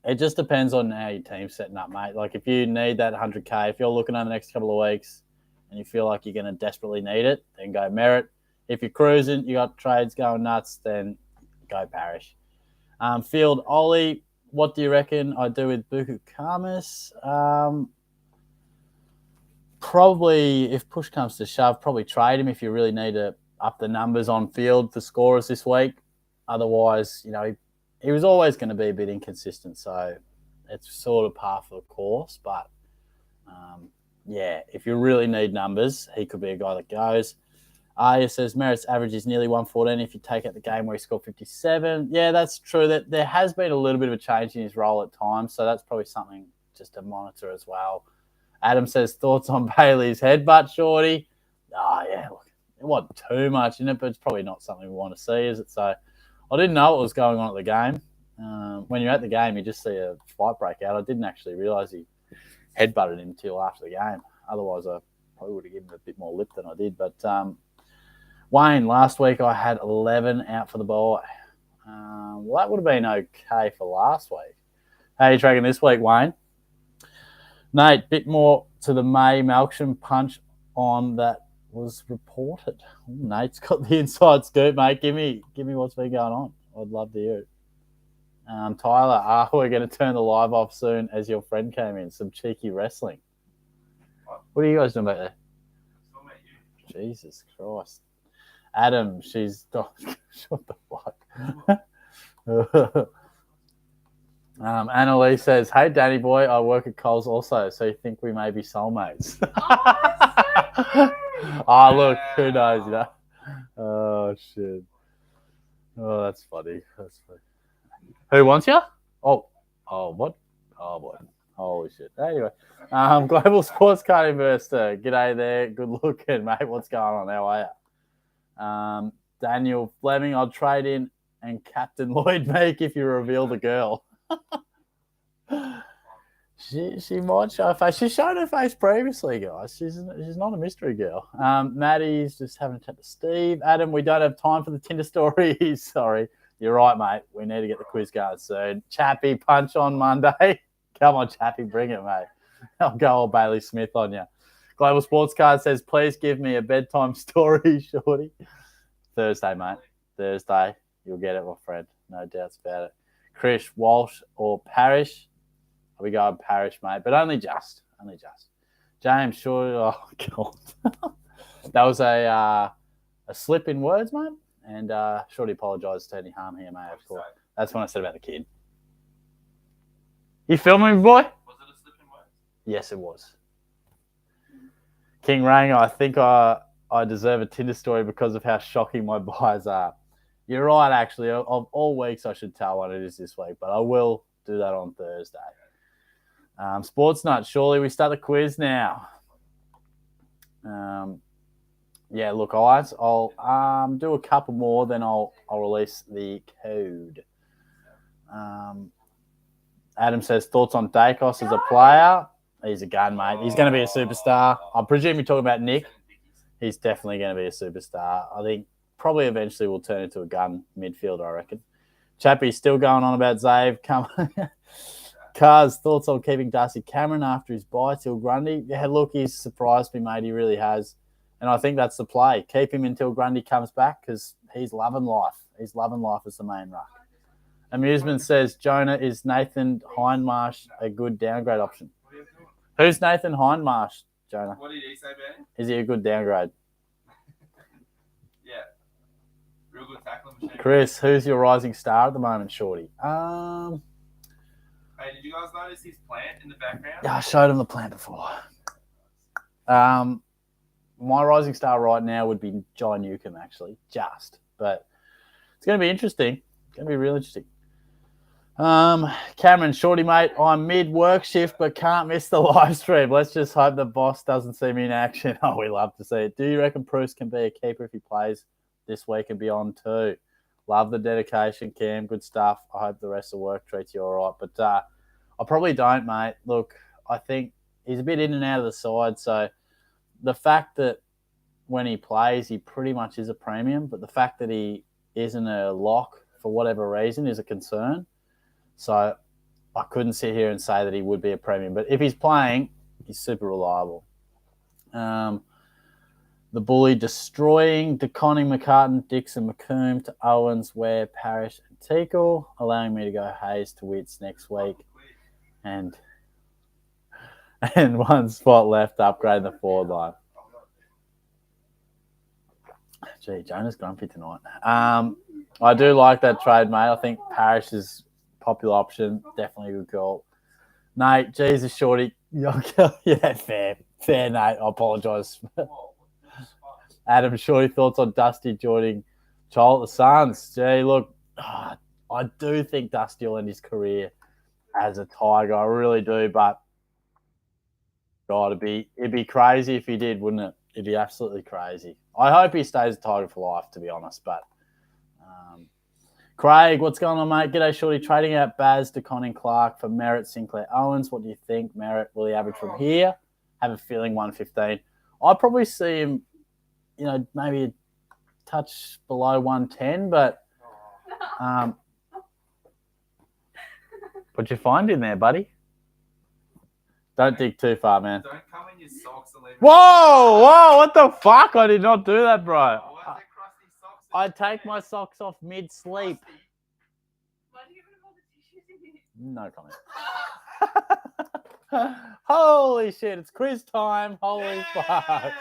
It just depends on how your team's setting up, mate. Like, if you need that 100K, if you're looking over the next couple of weeks and you feel like you're going to desperately need it, then go Merritt. If you're cruising, you got trades going nuts, then go Parrish. Field Ollie, what do you reckon I do with Buku Kamis? Probably, if push comes to shove, probably trade him if you really need to up the numbers on field for scorers this week. Otherwise, he was always going to be a bit inconsistent, so it's sort of par for the course. But, if you really need numbers, he could be a guy that goes. Arya says Merritt's average is nearly 114 if you take out the game where he scored 57. Yeah, that's true. That there has been a little bit of a change in his role at times, so that's probably something just to monitor as well. Adam says thoughts on Bailey's headbutt, Shorty. Oh, yeah, look, it wasn't too much in it, but it's probably not something we want to see, is it? So I didn't know what was going on at the game. When you're at the game, you just see a fight break out. I didn't actually realise he headbutted him until after the game. Otherwise, I probably would have given him a bit more lip than I did. But Wayne, last week I had 11 out for the bye. Well, that would have been okay for last week. How are you tracking this week, Wayne? Nate, bit more to the May Malcolm punch on that was reported. Ooh, Nate's got the inside scoop, mate. Give me what's been going on. I'd love to hear it. Tyler, we're going to turn the live off soon as your friend came in. Some cheeky wrestling. What are you guys doing back there? Jesus Christ. Adam, she's... Shut the fuck. Annalise says, hey, Danny boy, I work at Coles also, so you think we may be soulmates? Oh, look, who knows, you know? Oh, shit. Oh, that's funny. That's funny. Who wants you? Oh, what? Oh, boy. Holy shit. Anyway, Global Sports Card Investor. G'day there. Good looking, mate. What's going on? How are you? Daniel Fleming, I'll trade in and Captain Lloyd make if you reveal the girl. She might show her face. She showed her face previously, guys. She's not a mystery girl. Maddie's just having a chat to Steve. Adam, we don't have time for the Tinder stories. Sorry. You're right, mate. We need to get the quiz going soon. Chappie, punch on Monday. Come on, Chappie, bring it, mate. I'll go old Bailey Smith on you. Global Sports Card says, please give me a bedtime story, shorty. Thursday, mate. Thursday. You'll get it, my friend. No doubts about it. Chris, Walsh, or Parrish? We go Parrish, mate, but only just. James, sure. Oh, God. That was a slip in words, mate. And Shorty apologised to any harm here, mate. Of course. That's what I said about the kid. You filming me, boy? Was it a slip in words? Yes, it was. King Ranger, I think I deserve a Tinder story because of how shocking my buys are. You're right, actually. Of all weeks, I should tell what it is this week, but I will do that on Thursday. Sports Nut, surely we start the quiz now. Yeah, look, guys, I'll do a couple more, then I'll release the code. Adam says, thoughts on Dacos as a player? He's a gun, mate. He's going to be a superstar. I presume you're talking about Nick. He's definitely going to be a superstar. I think probably eventually will turn into a gun midfielder, I reckon. Chappie's still going on about Zave. Come on. Cars, thoughts on keeping Darcy Cameron after his bye till Grundy? Yeah, look, he's surprised me, mate. He really has. And I think that's the play. Keep him until Grundy comes back because he's loving life. He's loving life as the main ruck. Amusement says, Jonah, is Nathan Hindmarsh a good downgrade option? Who's Nathan Hindmarsh, Jonah? What did he say about him? Is he a good downgrade? Yeah. Real good tackling machine. Chris, who's your rising star at the moment, Shorty? Hey, did you guys notice his plant in the background? Yeah, I showed him the plant before. My rising star right now would be John Newcomb, actually, but it's going to be interesting. It's going to be real interesting. Cameron, shorty, mate, I'm mid-work shift but can't miss the live stream. Let's just hope the boss doesn't see me in action. Oh, we love to see it. Do you reckon Bruce can be a keeper if he plays this week and beyond too? Love the dedication, Cam. Good stuff. I hope the rest of the work treats you all right. But I probably don't, mate. Look, I think he's a bit in and out of the side, so the fact that when he plays, he pretty much is a premium, but the fact that he isn't a lock for whatever reason is a concern. So I couldn't sit here and say that he would be a premium. But if he's playing, he's super reliable. The bully destroying DeConning, McCartan, Dixon, McComb to Owens, Ware, Parrish, and Teakle, allowing me to go Hayes to Wits next week. And one spot left, upgrading the forward line. Gee, Jonah's grumpy tonight. I do like that trade, mate. I think Parrish is a popular option. Definitely a good call. Nate, Jesus, shorty. Yeah, fair, Nate. I apologise. Adam, shorty, thoughts on Dusty joining Child at the Suns? Gee, look, I do think Dusty will end his career as a Tiger. I really do, but God, it'd be crazy if he did, wouldn't it? It'd be absolutely crazy. I hope he stays a Tiger for life, to be honest. But Craig, what's going on, mate? G'day, Shorty. Trading out Baz, DeConning Clark for Merritt, Sinclair, Owens. What do you think? Merritt, will he average from here? Have a feeling 115. I'd probably see him, maybe a touch below 110, but what'd you find in there, buddy? Don't dig too far, man. Don't come in your socks and leave. Whoa, what the fuck? I did not do that, bro. Why is there crusty socks? I take my socks off mid-sleep. Why do you have all the tissues in here? No comment. Holy shit, it's quiz time. Holy fuck.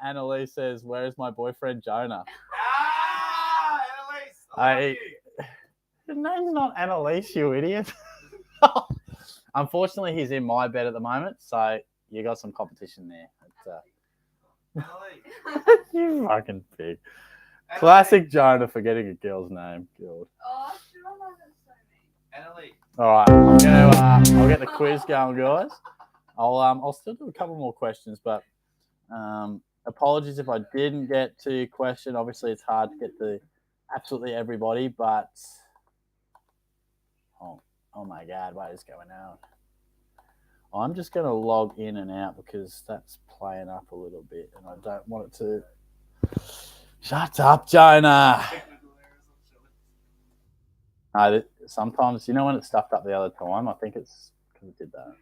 Annalise says, where is my boyfriend Jonah? Annalise, I love you. His name's not Annalise, you idiot. Unfortunately, he's in my bed at the moment, so you got some competition there. Annalise. You fucking pig. Classic Jonah forgetting a girl's name. God. Oh, should I know that's so mean? Annalise. All right, I'm gonna. I'll get the quiz going, guys. I'll still do a couple more questions, but apologies if I didn't get to your question. Obviously, it's hard to get to absolutely everybody, but oh my God, what is going on? I'm just gonna log in and out because that's playing up a little bit, and I don't want it to. Shut up, Jonah. No, sometimes, when it stuffed up the other time, I think it's because it did that.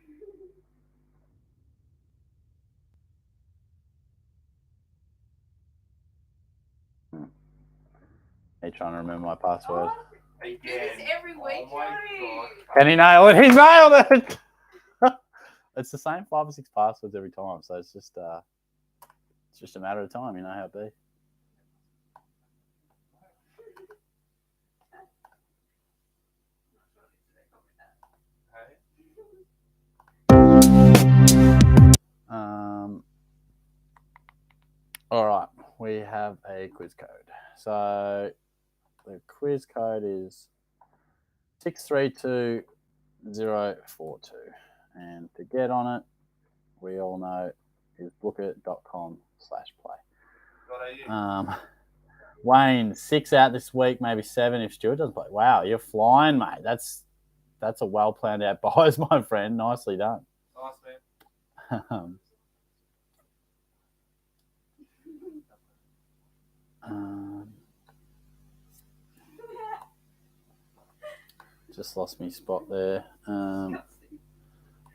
Me trying to remember my password. This is every week, Oh my Jody. God. Can he nail it? He nailed it! It's the same 5 or 6 passwords every time, so it's just a matter of time, you know how it be. All right, we have a quiz code. So the quiz code is 632042. And to get on it, we all know is bookit.com/play. Wayne, 6 out this week, maybe 7 if Stuart doesn't play. Wow, you're flying, mate. That's a well planned out buys, my friend. Nicely done. Nice, man. Just lost me spot there.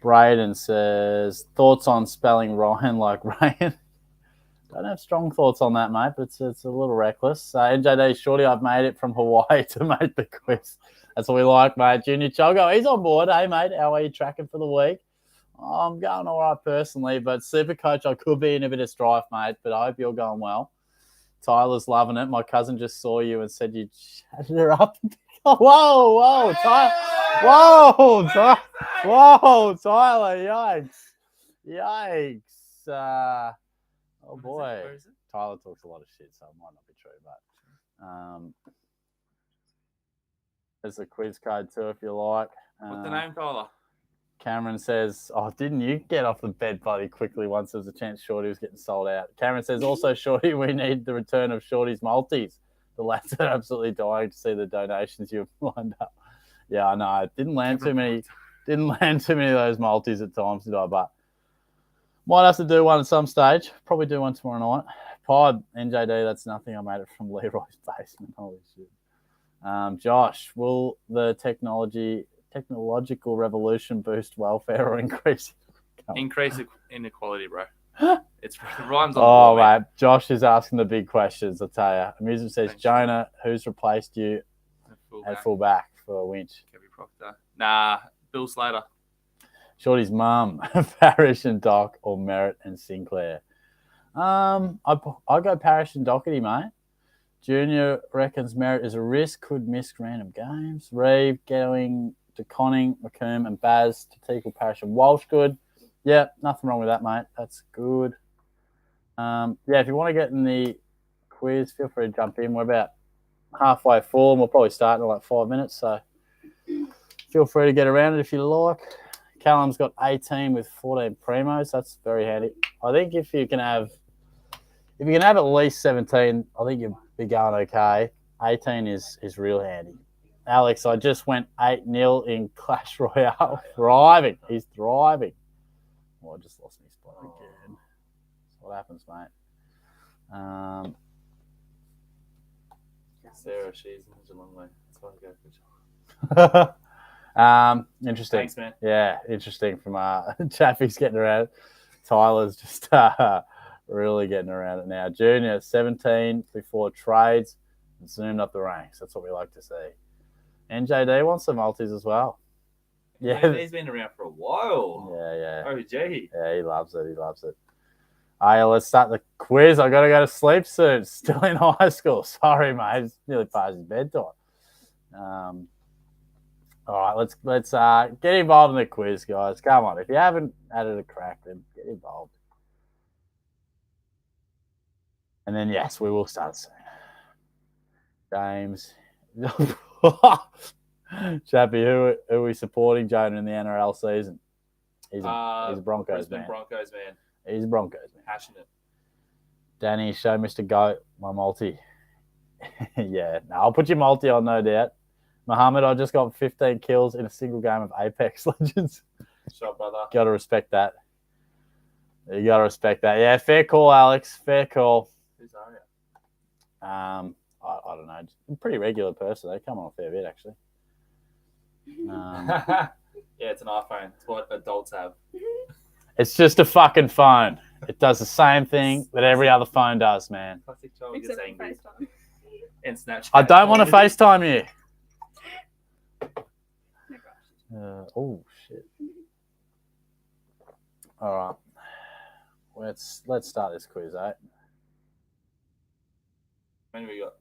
Braden says, thoughts on spelling Ryan like Ryan? Don't have strong thoughts on that, mate, but it's a little reckless. NJD Shorty, I've made it from Hawaii to make the quiz. That's what we like, mate. Junior Chogo, he's on board. Hey, mate, how are you tracking for the week? I'm going all right personally, but SuperCoach, I could be in a bit of strife, mate, but I hope you're going well. Tyler's loving it. My cousin just saw you and said you chatted her up. Whoa, Tyler. Whoa, Tyler. Yikes. Oh, boy. Tyler talks a lot of shit, so it might not be true, but there's a quiz code too if you like. What's the name, Tyler? Cameron says, oh, didn't you get off the bed bloody quickly once there was a chance Shorty was getting sold out? Cameron says, also, Shorty, we need the return of Shorty's multis. The lads are absolutely dying to see the donations you've lined up. Yeah, I know. It didn't land too many of those multis at times, did I? But might have to do one at some stage. Probably do one tomorrow night. Pod, NJD, that's nothing. I made it from Leroy's basement. Holy shit. Josh, will the technological revolution boost welfare or increase Inequality, bro. It rhymes on. Oh, mate. Josh is asking the big questions, I'll tell you. Amusement says, Thanks, Jonah, who's replaced you at fullback for Winch? Kevin Proctor. Nah, Bill Slater. Shorty's mum, Parrish and Doc, or Merritt and Sinclair? I'll go Parrish and Doherty, mate. Junior reckons Merritt is a risk, could miss random games. Reeve going to Conning, McComb, and Baz to Teakle, Parrish, and Walsh. Good. Yeah, nothing wrong with that, mate. That's good. If you want to get in the quiz, feel free to jump in. We're about halfway full, and we'll probably start in like 5 minutes. So feel free to get around it if you like. Callum's got 18 with 14 primos. That's very handy. I think if you can have If you can have at least 17, I think you'll be going okay. 18 is real handy. Alex, I just went 8-0 in Clash Royale. Thriving. He's thriving. Oh, I just lost my spot again. That's what happens, mate. Sarah, she's in a long way. That's why I go for Interesting. Thanks, man. Yeah, interesting from Chaffee's getting around. Tyler's just really getting around it now. Junior, 17 before trades and zoomed up the ranks. That's what we like to see. NJD wants some multis as well. Yeah. He's been around for a while. Yeah. OG. Yeah, he loves it. Hey, let's start the quiz. I got to go to sleep soon. Still in high school. Sorry, mate. It's nearly past his bedtime. All right, let's get involved in the quiz, guys. Come on. If you haven't added a crack, then get involved. And then, yes, we will start soon. James. Chappie, who are we supporting, Jonah, in the NRL season? He's a Broncos man. Broncos man. He's a Broncos man. Passionate. Danny, show Mr. Goat my multi. Yeah, no, I'll put your multi on, no doubt. Muhammad, I just got 15 kills in a single game of Apex Legends. Shot, brother. Got to respect that. You got to respect that. Yeah, fair call, Alex. Fair call. Who's are you? I don't know. I'm a pretty regular person. They come on a fair bit, actually. Yeah, it's an iPhone. It's what adults have. It's just a fucking phone. It does the same thing that every other phone does, man. Classic child gets Except for angry. FaceTime. And Snapchat. I don't want to FaceTime you. Oh, gosh. Oh, shit. All right. Let's start this quiz, eh? How many we got?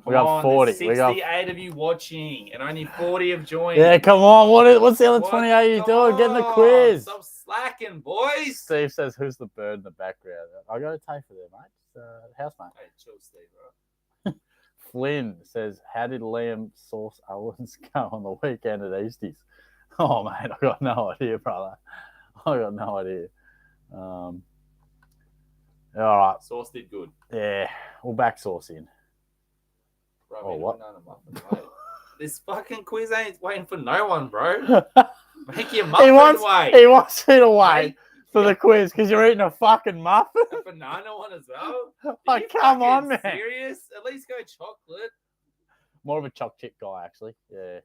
We got 40. There's 68 of you watching, and only 40 have joined. Yeah, come on. What's the other What? 28 you doing? Get in the Come quiz. Stop slacking, boys. Steve says, "Who's the bird in the background?" I got a tape for there, mate. Housemate. Hey, chill, Steve, bro. Flynn says, "How did Liam Sauce Owens go on the weekend at Easties?" Oh, mate, I got no idea, brother. I got no idea. All right. Sauce did good. Yeah, we'll back Sauce in. Bro, Oh, man, what? banana muffin, mate. This fucking quiz ain't waiting for no one, bro. Make your muffin he wants you to wait Mate. for the quiz because you're eating a fucking muffin. A banana one as well? Oh, Are you come on, fucking man. serious? At least go chocolate. More of a choc chip guy, actually. Yeah.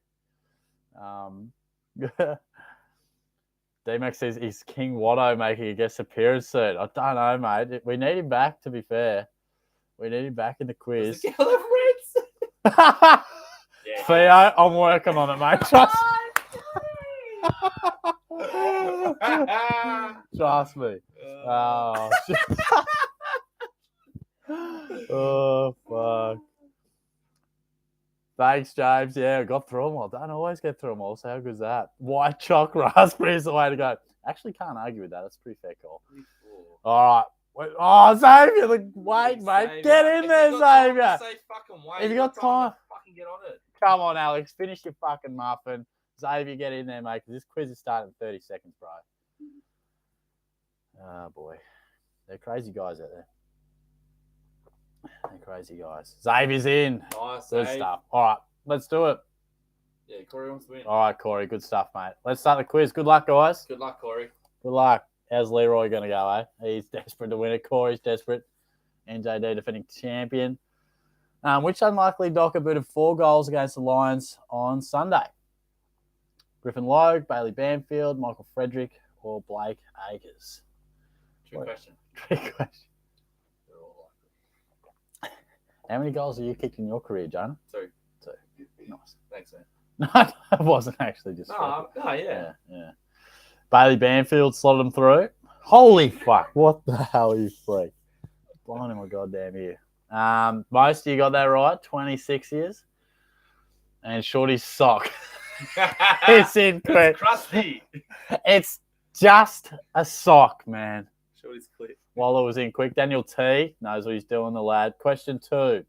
D-Max says, "Is King Watto making a guest appearance soon?" I don't know, mate. We need him back, to be fair. We need him back in the quiz. The Gala Reds. Yeah, Theo, I'm working on it, mate. Trust, trust me. Oh, shit. Oh, fuck. Thanks, James. Yeah, I got through them all. Don't always get through them all, so how good's that? White choc raspberry is the way to go. Actually, can't argue with that. That's a pretty fair call. All right. Wait, oh, Xavier, wait, mate. Get in there, Xavier. If you got time, fucking get on it. come on, Alex. Finish your fucking muffin. Xavier, get in there, mate, because this quiz is starting in 30 seconds, bro. Oh, boy. They're crazy guys out there. They're crazy guys. Xavier's in. Nice, Good Abe. stuff. All right, let's do it. Yeah, Corey wants to win. All right, Corey. Good stuff, mate. Let's start the quiz. Good luck, guys. Good luck, Corey. Good luck. How's Leroy going to go, eh? He's desperate to win it. Corey's desperate. NJD defending champion. Which unlikely Docker booted 4 goals against the Lions on Sunday? Griffin Logue, Bailey Banfield, Michael Frederick, or Blake Akers? Trick question. Trick question. They're all How many goals have you kicked in your career, Jonah? like 2. Nice. Thanks, man. No, it wasn't actually just. No, yeah. Yeah. Bailey Banfield slotted him through. Holy fuck. What the hell are you freak? Blowing in my goddamn ear. Most of you got that right. 26 years. And Shorty's sock. It's incorrect. It's crusty. It's just a sock, man. Shorty's clear. While it was in quick. Daniel T knows what he's doing, the lad. Question 2.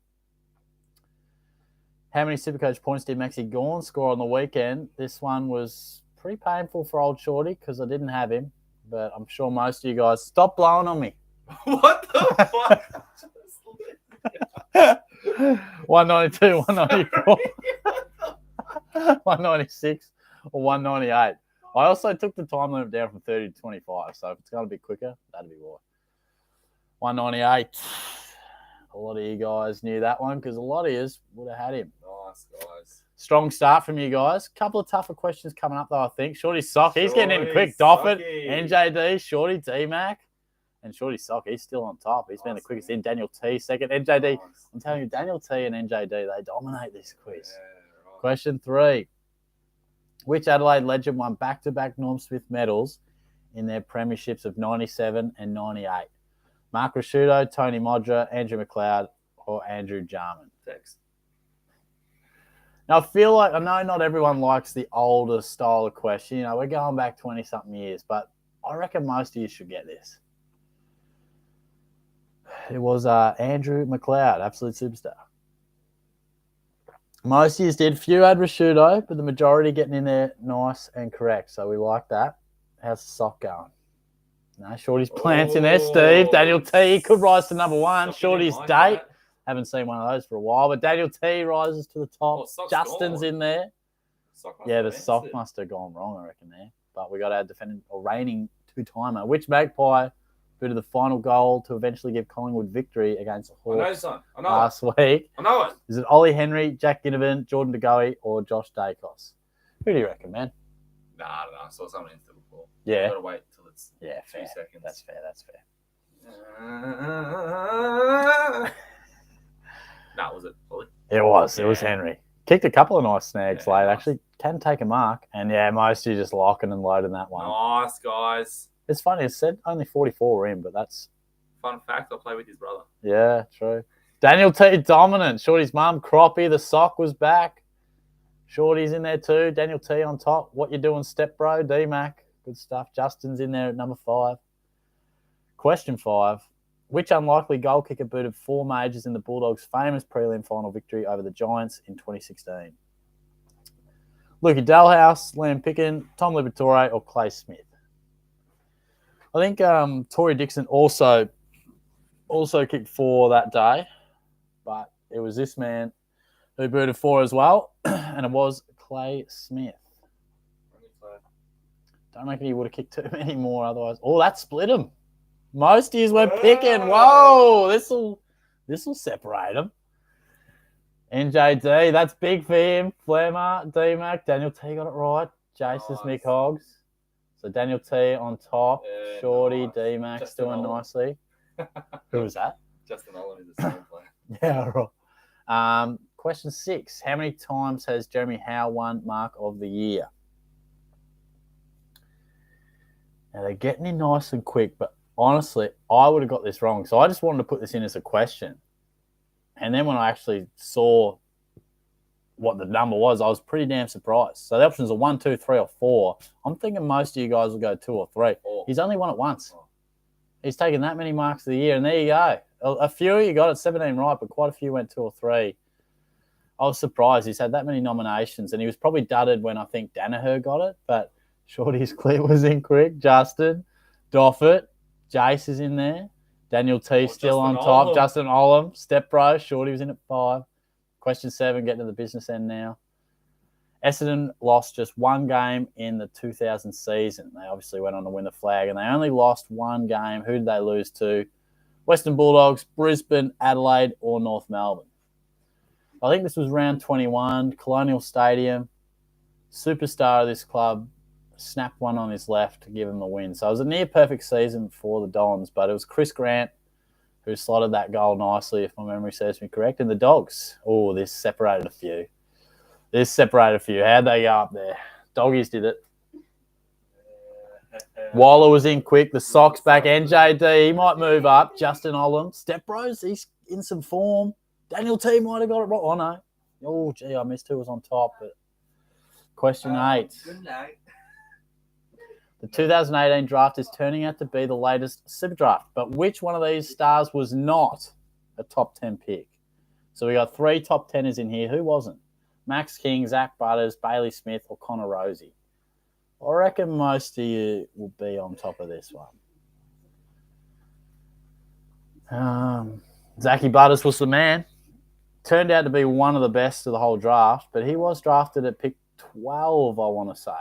How many Supercoach points did Maxi Gawn score on the weekend? This one was pretty painful for old Shorty because I didn't have him. but I'm sure most of you guys stop blowing on me. What the fuck? 192, 194, 196, or 198. I also took the time limit down from 30 to 25, so if it's going to be quicker, that'd be why. 198. A lot of you guys knew that one because a lot of you would have had him. Nice, guys. Strong start from you guys. Couple of tougher questions coming up, though, I think. Shorty Sock, he's getting in quick. Doffett, NJD, Shorty, D-Mac, and Shorty Sock, he's still on top. He's been the quickest in. Daniel T, second. NJD, I'm telling you, Daniel T and NJD, they dominate this quiz. Yeah, right. Question 3. Which Adelaide legend won back-to-back Norm Smith medals in their premierships of 97 and 98? Mark Rasciuto, Tony Modra, Andrew McLeod, or Andrew Jarman? Text. Now, I feel like, I know not everyone likes the older style of question. You know, we're going back 20-something years, but I reckon most of you should get this. It was Andrew McLeod, absolute superstar. Most of you did. Few had Rasciuto, but the majority getting in there nice and correct. So we like that. How's the sock going? No, Shorty's plants in there, Steve. Daniel T could rise to number 1. Shorty's like date. that. Haven't seen one of those for a while, but Daniel T rises to the top. Oh, sock's Justin's gone. in there. Sock must Yeah, have the answered. sock must have gone wrong, I reckon, there. But we got our defending or reigning 2-timer. Which Magpie booted the final goal to eventually give Collingwood victory against the I know, Hawks son. I know. last week? I know it. Is it Ollie Henry, Jack Ginnivan, Jordan DeGoey, or Josh Dacos? Who do you reckon, man? Nah, I don't know. I saw someone into before. Yeah. Gotta wait till it's Yeah, 2 fair. seconds. That's fair. That's fair. Nah, was it Ollie? It was. It was Yeah. Henry. Kicked a couple of nice snags Yeah, late. nice. Actually, can take a mark. And yeah, most of you just locking and loading that one. Nice, guys. It's funny. It said only 44 were in, but that's, Fun fact, I play with his brother. yeah, true. Daniel T, dominant. Shorty's mum, Croppy. The sock was back. Shorty's in there too. Daniel T on top. What you doing, step bro? D-Mac. Good stuff. Justin's in there at number 5. Question 5. Which unlikely goal kicker booted 4 majors in the Bulldogs' famous prelim final victory over the Giants in 2016? Lukey Dalhouse, Liam Picken, Tom Liberatore, or Clay Smith? I think Tory Dixon also kicked 4 that day, but it was this man who booted 4 as well, and it was Clay Smith. Don't reckon he would have kicked too many more otherwise. Oh, that split him. Most of you went picking. Whoa, this'll separate them. NJD, that's big for him. Flemmer, D-Mac, Daniel T got it right. Jace's Nice. Mick Hoggs. So Daniel T on top. Yeah, Shorty, nice. D-Mac's Justin doing Olam. nicely. Who was that? Justin Olam is a second player. Yeah, right. Question 6. How many times has Jeremy Howe won Mark of the Year? Now, they're getting in nice and quick, but honestly, I would have got this wrong. So I just wanted to put this in as a question. And then when I actually saw what the number was, I was pretty damn surprised. So the options are 1, 2, 3, or 4. I'm thinking most of you guys will go 2 or 3. Oh. He's only won it once. He's taken that many marks of the year, and there you go. A few of you got it, 17 right, but quite a few went 2 or 3. I was surprised. He's had that many nominations, and he was probably dudded when I think Danaher got it, but Shorty's clear was incorrect. Justin, Doffett, Jace is in there. Daniel T still on Justin top. Olam. Justin Olam, Step Bro. Shorty was in at 5. Question 7, getting to the business end now. Essendon lost just 1 game in the 2000 season. They obviously went on to win the flag, and they only lost 1 game. Who did they lose to? Western Bulldogs, Brisbane, Adelaide, or North Melbourne? I think this was round 21, Colonial Stadium. Superstar of this club snapped one on his left to give him the win. So it was a near-perfect season for the Dons, but it was Chris Grant who slotted that goal nicely, if my memory serves me correct. And the Dogs, oh, this separated a few. How'd they go up there? Doggies did it. Waller was in quick. The Sox back. NJD, he might move up. Justin Olam. Step Bros, he's in some form. Daniel T might have got it right. Oh, no. Oh, gee, I missed who was on top. But question 8. Good night. The 2018 draft is turning out to be the latest super draft. But which one of these stars was not a top 10 pick? So we got 3 top 10ers in here. Who wasn't? Max King, Zach Butters, Bailey Smith, or Connor Rosie? I reckon most of you will be on top of this one. Zachy Butters was the man. Turned out to be one of the best of the whole draft, but he was drafted at pick 12, I want to say.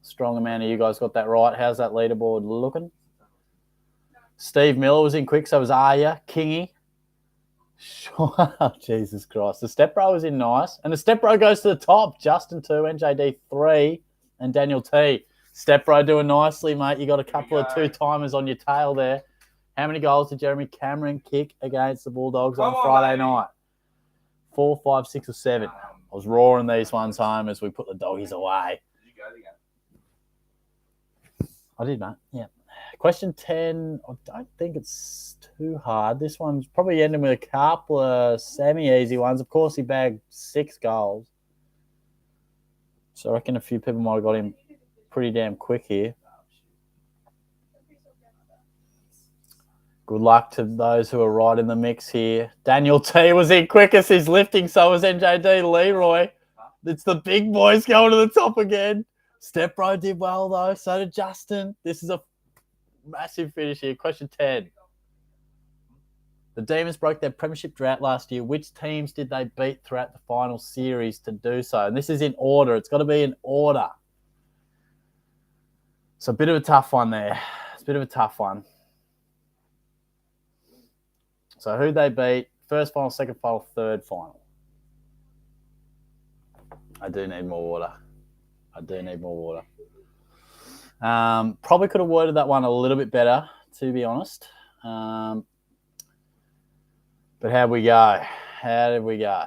Strong amount of you guys got that right. How's that leaderboard looking? Steve Miller was in quick, so was Arya, Kingy. Oh, Jesus Christ. The step bro was in nice. And the step bro goes to the top. Justin 2, NJD 3, and Daniel T. Step bro doing nicely, mate. You got a couple of two-timers on your tail there. How many goals did Jeremy Cameron kick against the Bulldogs on Friday night? 4, 5, 6, or 7. I was roaring these ones home as we put the doggies away. Did you go again? I did, mate. Yeah. Question 10, I don't think it's too hard. This one's probably ending with a couple of semi-easy ones. Of course, he bagged 6 goals. So I reckon a few people might have got him pretty damn quick here. Good luck to those who are right in the mix here. Daniel T was in quickest. He's lifting, so was NJD Leroy. It's the big boys going to the top again. Step Bro did well, though. So did Justin. This is a massive finish here. Question 10. The Demons broke their premiership drought last year. Which teams did they beat throughout the final series to do so? And this is in order. It's got to be in order. So a bit of a tough one there. It's a bit of a tough one. So who they beat? First final, second final, third final. I do need more water. Probably could have worded that one a little bit better, to be honest. But how'd we go? How did we go?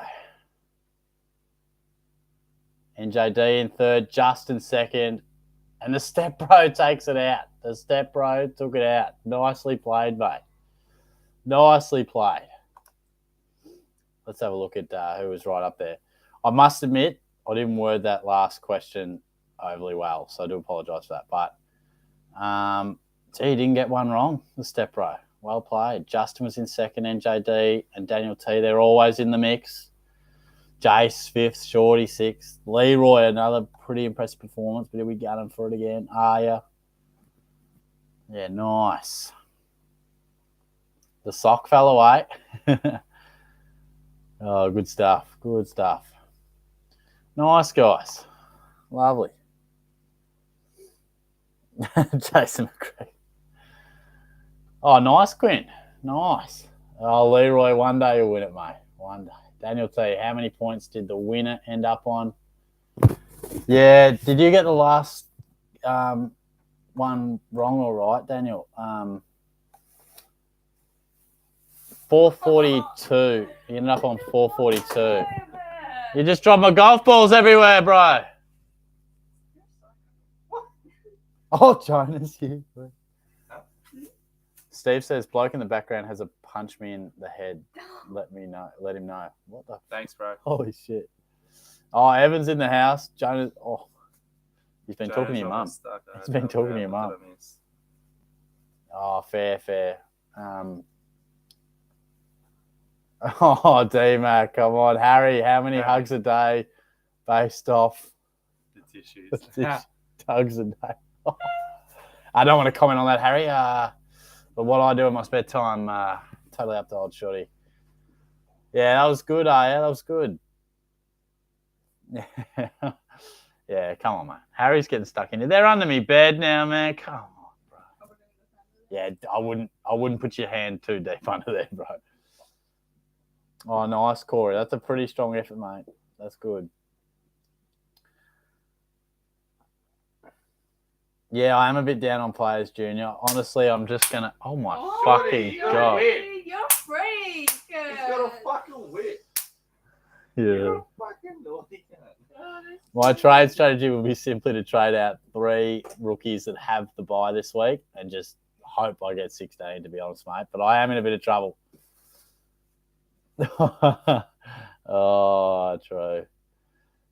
NJD in third, Justin second, and the Step Bro takes it out. The Step Bro took it out. Nicely played, mate. Nicely played. Let's have a look at who was right up there. I must admit, I didn't word that last question overly well, so I do apologise for that. But, he didn't get one wrong, the Step Bro. Well played. Justin was in second, NJD, and Daniel T. They're always in the mix. Jace, fifth, Shorty, sixth. Leroy, another pretty impressive performance, but here we got him for it again. Arya. Yeah, nice. The sock fell away. Oh, good stuff. Good stuff. Nice, guys. Lovely. Jason McCree. Oh, nice, Quinn. Nice. Oh, Leroy, one day you'll win it, mate. One day. Daniel T, how many points did the winner end up on? Yeah, did you get the last one wrong or right, Daniel? 442. You ended up on 442. You just dropped my golf balls everywhere, bro. Oh, Jonas, you. Steve says, bloke in the background has a punch me in the head. Let him know. What the? Thanks, bro. Holy shit. Oh, Evan's in the house. Jonas. Oh, he's been talking to your mum. He's been talking to your mum. Oh, fair. Oh, D-Mac, come on. Harry, how many hugs a day based off The tissues. hugs a day? I don't want to comment on that, Harry. But what I do in my spare time, totally up to old Shorty. Yeah, that was good, That was good. Yeah, come on, man. Harry's getting stuck in here. They're under me bed now, man. Come on, bro. Yeah, I wouldn't put your hand too deep under there, bro. Oh, nice, Corey. That's a pretty strong effort, mate. That's good. Yeah, I am a bit down on Players Junior. Honestly, I'm just going to... Oh, my fucking God. You're a freak. He's got a fucking whip. Yeah. You're a fucking naughty cat. My trade strategy would be simply to trade out 3 rookies that have the bye this week and just hope I get 16, to be honest, mate. But I am in a bit of trouble. Oh, true.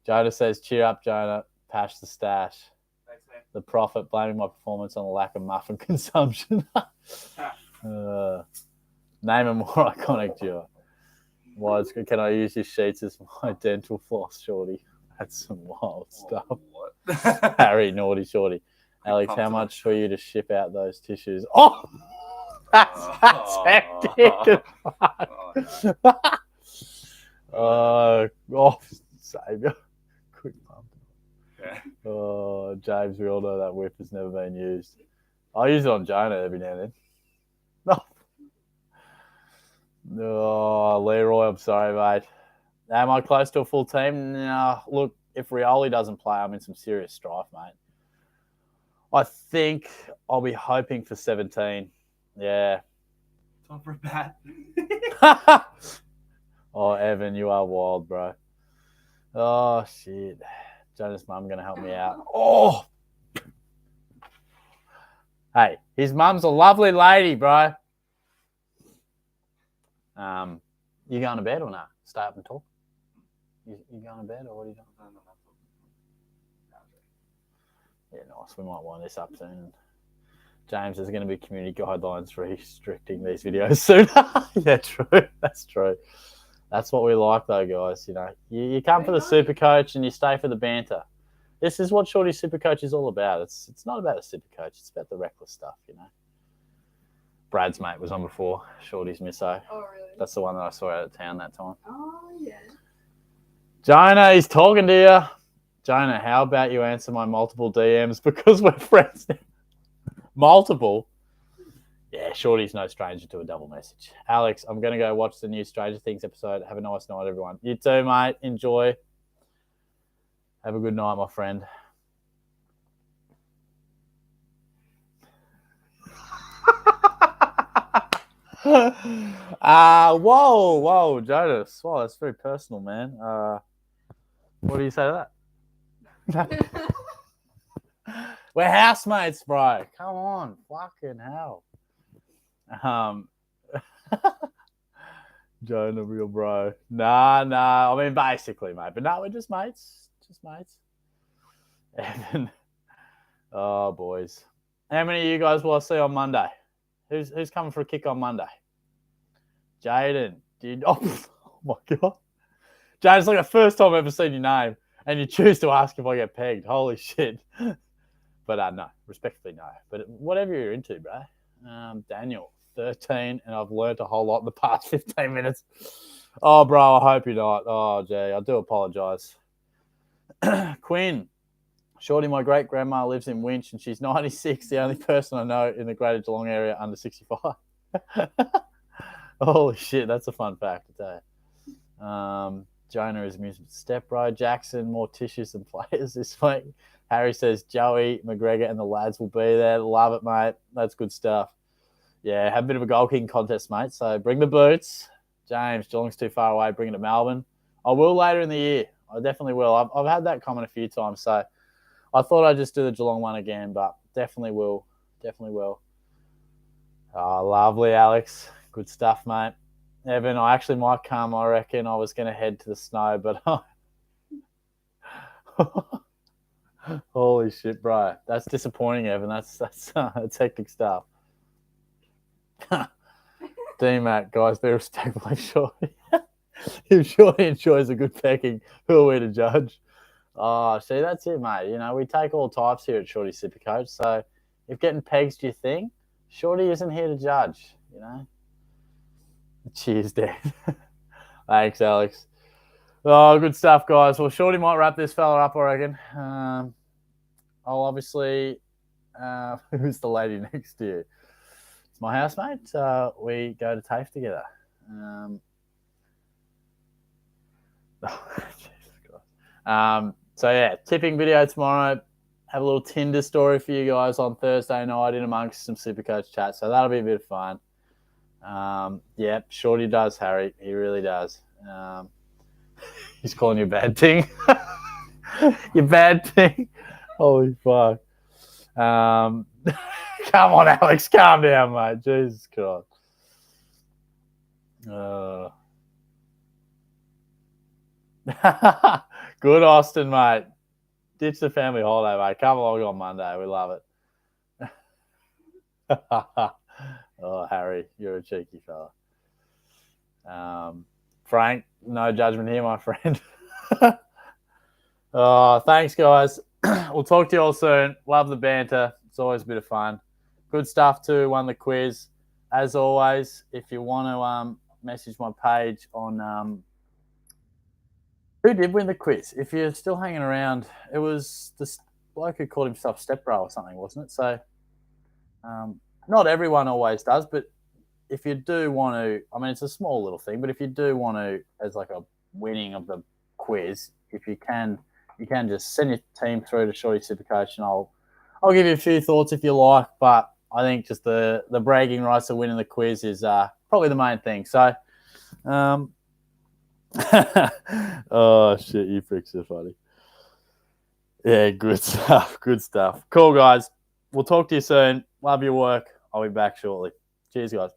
Jonah says, cheer up, Jonah. Pash the stash. Thanks, man. The prophet blaming my performance on the lack of muffin consumption. Name a more iconic duo. Can I use your sheets as my dental floss, Shorty? That's some wild stuff. What? Harry, naughty shorty. Alex, how Pumped much for you to ship out those tissues? Oh, that's hectic. Oh, Saviour. Quick pump. Yeah. Oh, James, we all know that whip has never been used. I use it on Jonah every now and then. Oh, Leroy, I'm sorry, mate. Am I close to a full team? No. Look, if Rioli doesn't play, I'm in some serious strife, mate. I think I'll be hoping for 17. Yeah. Time for a bat. Oh, Evan, you are wild, bro. Oh, shit. Jonah's mum going to help me out. Oh! Hey, his mum's a lovely lady, bro. You going to bed or not? Stay up and talk? You going to bed or what are you doing? Yeah, nice. We might wind this up soon. James, there's going to be community guidelines for restricting these videos soon. Yeah, true. That's true. That's what we like, though, guys. You know, you come for the SuperCoach and you stay for the banter. This is what Shorty SuperCoach is all about. It's not about the SuperCoach. It's about the reckless stuff, you know. Brad's mate was on before. Shorty's misso. Oh, really? That's the one that I saw out of town that time. Oh, yeah. Jonah, he's talking to you. Jonah, how about you answer my multiple DMs because we're friends now? Multiple? Yeah, Shorty's no stranger to a double message. Alex, I'm going to go watch the new Stranger Things episode. Have a nice night, everyone. You too, mate. Enjoy. Have a good night, my friend. Whoa, Jonas. Wow, that's very personal, man. What do you say to that? We're housemates, bro. Come on, fucking hell. Jonah, real bro. Nah. I mean, basically, mate. But no, we're just mates. Just mates. Evan. Oh, boys. How many of you guys will I see on Monday? Who's coming for a kick on Monday? Jaden. Oh my God. Jaden's like the first time I've ever seen your name, and you choose to ask if I get pegged. Holy shit. But no, respectfully, no. But whatever you're into, bro. Daniel, 13, and I've learned a whole lot in the past 15 minutes. Oh, bro, I hope you're not. Oh, gee, I do apologise. Quinn, Shorty, my great-grandma lives in Winch, and she's 96, the only person I know in the Greater Geelong area under 65. Holy shit, that's a fun fact to tell you. Jonah is amusement step, bro. Jackson, more tissues than players this week. Harry says Joey, McGregor, and the lads will be there. Love it, mate. That's good stuff. Yeah, have a bit of a goal kicking contest, mate. So bring the boots. James, Geelong's too far away. Bring it to Melbourne. I will later in the year. I definitely will. I've had that comment a few times, so I thought I'd just do the Geelong one again, but definitely will. Definitely will. Oh, lovely, Alex. Good stuff, mate. Evan, I actually might come. I reckon I was going to head to the snow, but holy shit, bro. That's disappointing, Evan. That's hectic stuff. D-Mac, guys, be respectful. Shorty. If Shorty enjoys a good pecking, who are we to judge? Oh, see, that's it, mate. You know, we take all types here at Shorty SuperCoach. So if getting pegg's your thing, Shorty isn't here to judge, you know. Cheers, Dan. Thanks, Alex. Oh, good stuff, guys. Well, Shorty might wrap this fella up, I reckon. I'll obviously... who's the lady next to you? It's my housemate. We go to TAFE together. Jesus Christ. So, yeah, tipping video tomorrow. Have a little Tinder story for you guys on Thursday night in amongst some SuperCoach chat. So that'll be a bit of fun. Yeah, Shorty does, Harry. He really does. He's calling you a bad thing. You bad thing. Holy fuck. Come on, Alex. Calm down, mate. Jesus Christ. Good, Austin, mate. Ditch the family holiday, mate. Come along on Monday. We love it. Oh, Harry, you're a cheeky fella. Frank, no judgment here, my friend. Oh, thanks, guys. we'll talk to you all soon. Love the banter. It's always a bit of fun. Good stuff too. Won the quiz. As always, if you want to message my page on who did win the quiz. If you're still hanging around, it was this bloke who called himself Stepbro or something, wasn't it? So not everyone always does, but if you do want to, I mean, it's a small little thing, but if you do want to, as like a winning of the quiz, if you can just send your team through to Shorty SuperCoach, and I'll give you a few thoughts if you like. But I think just the bragging rights of winning the quiz is probably the main thing. So, oh shit, you pricks are funny. Yeah, good stuff. Good stuff. Cool, guys. We'll talk to you soon. Love your work. I'll be back shortly. Cheers, guys.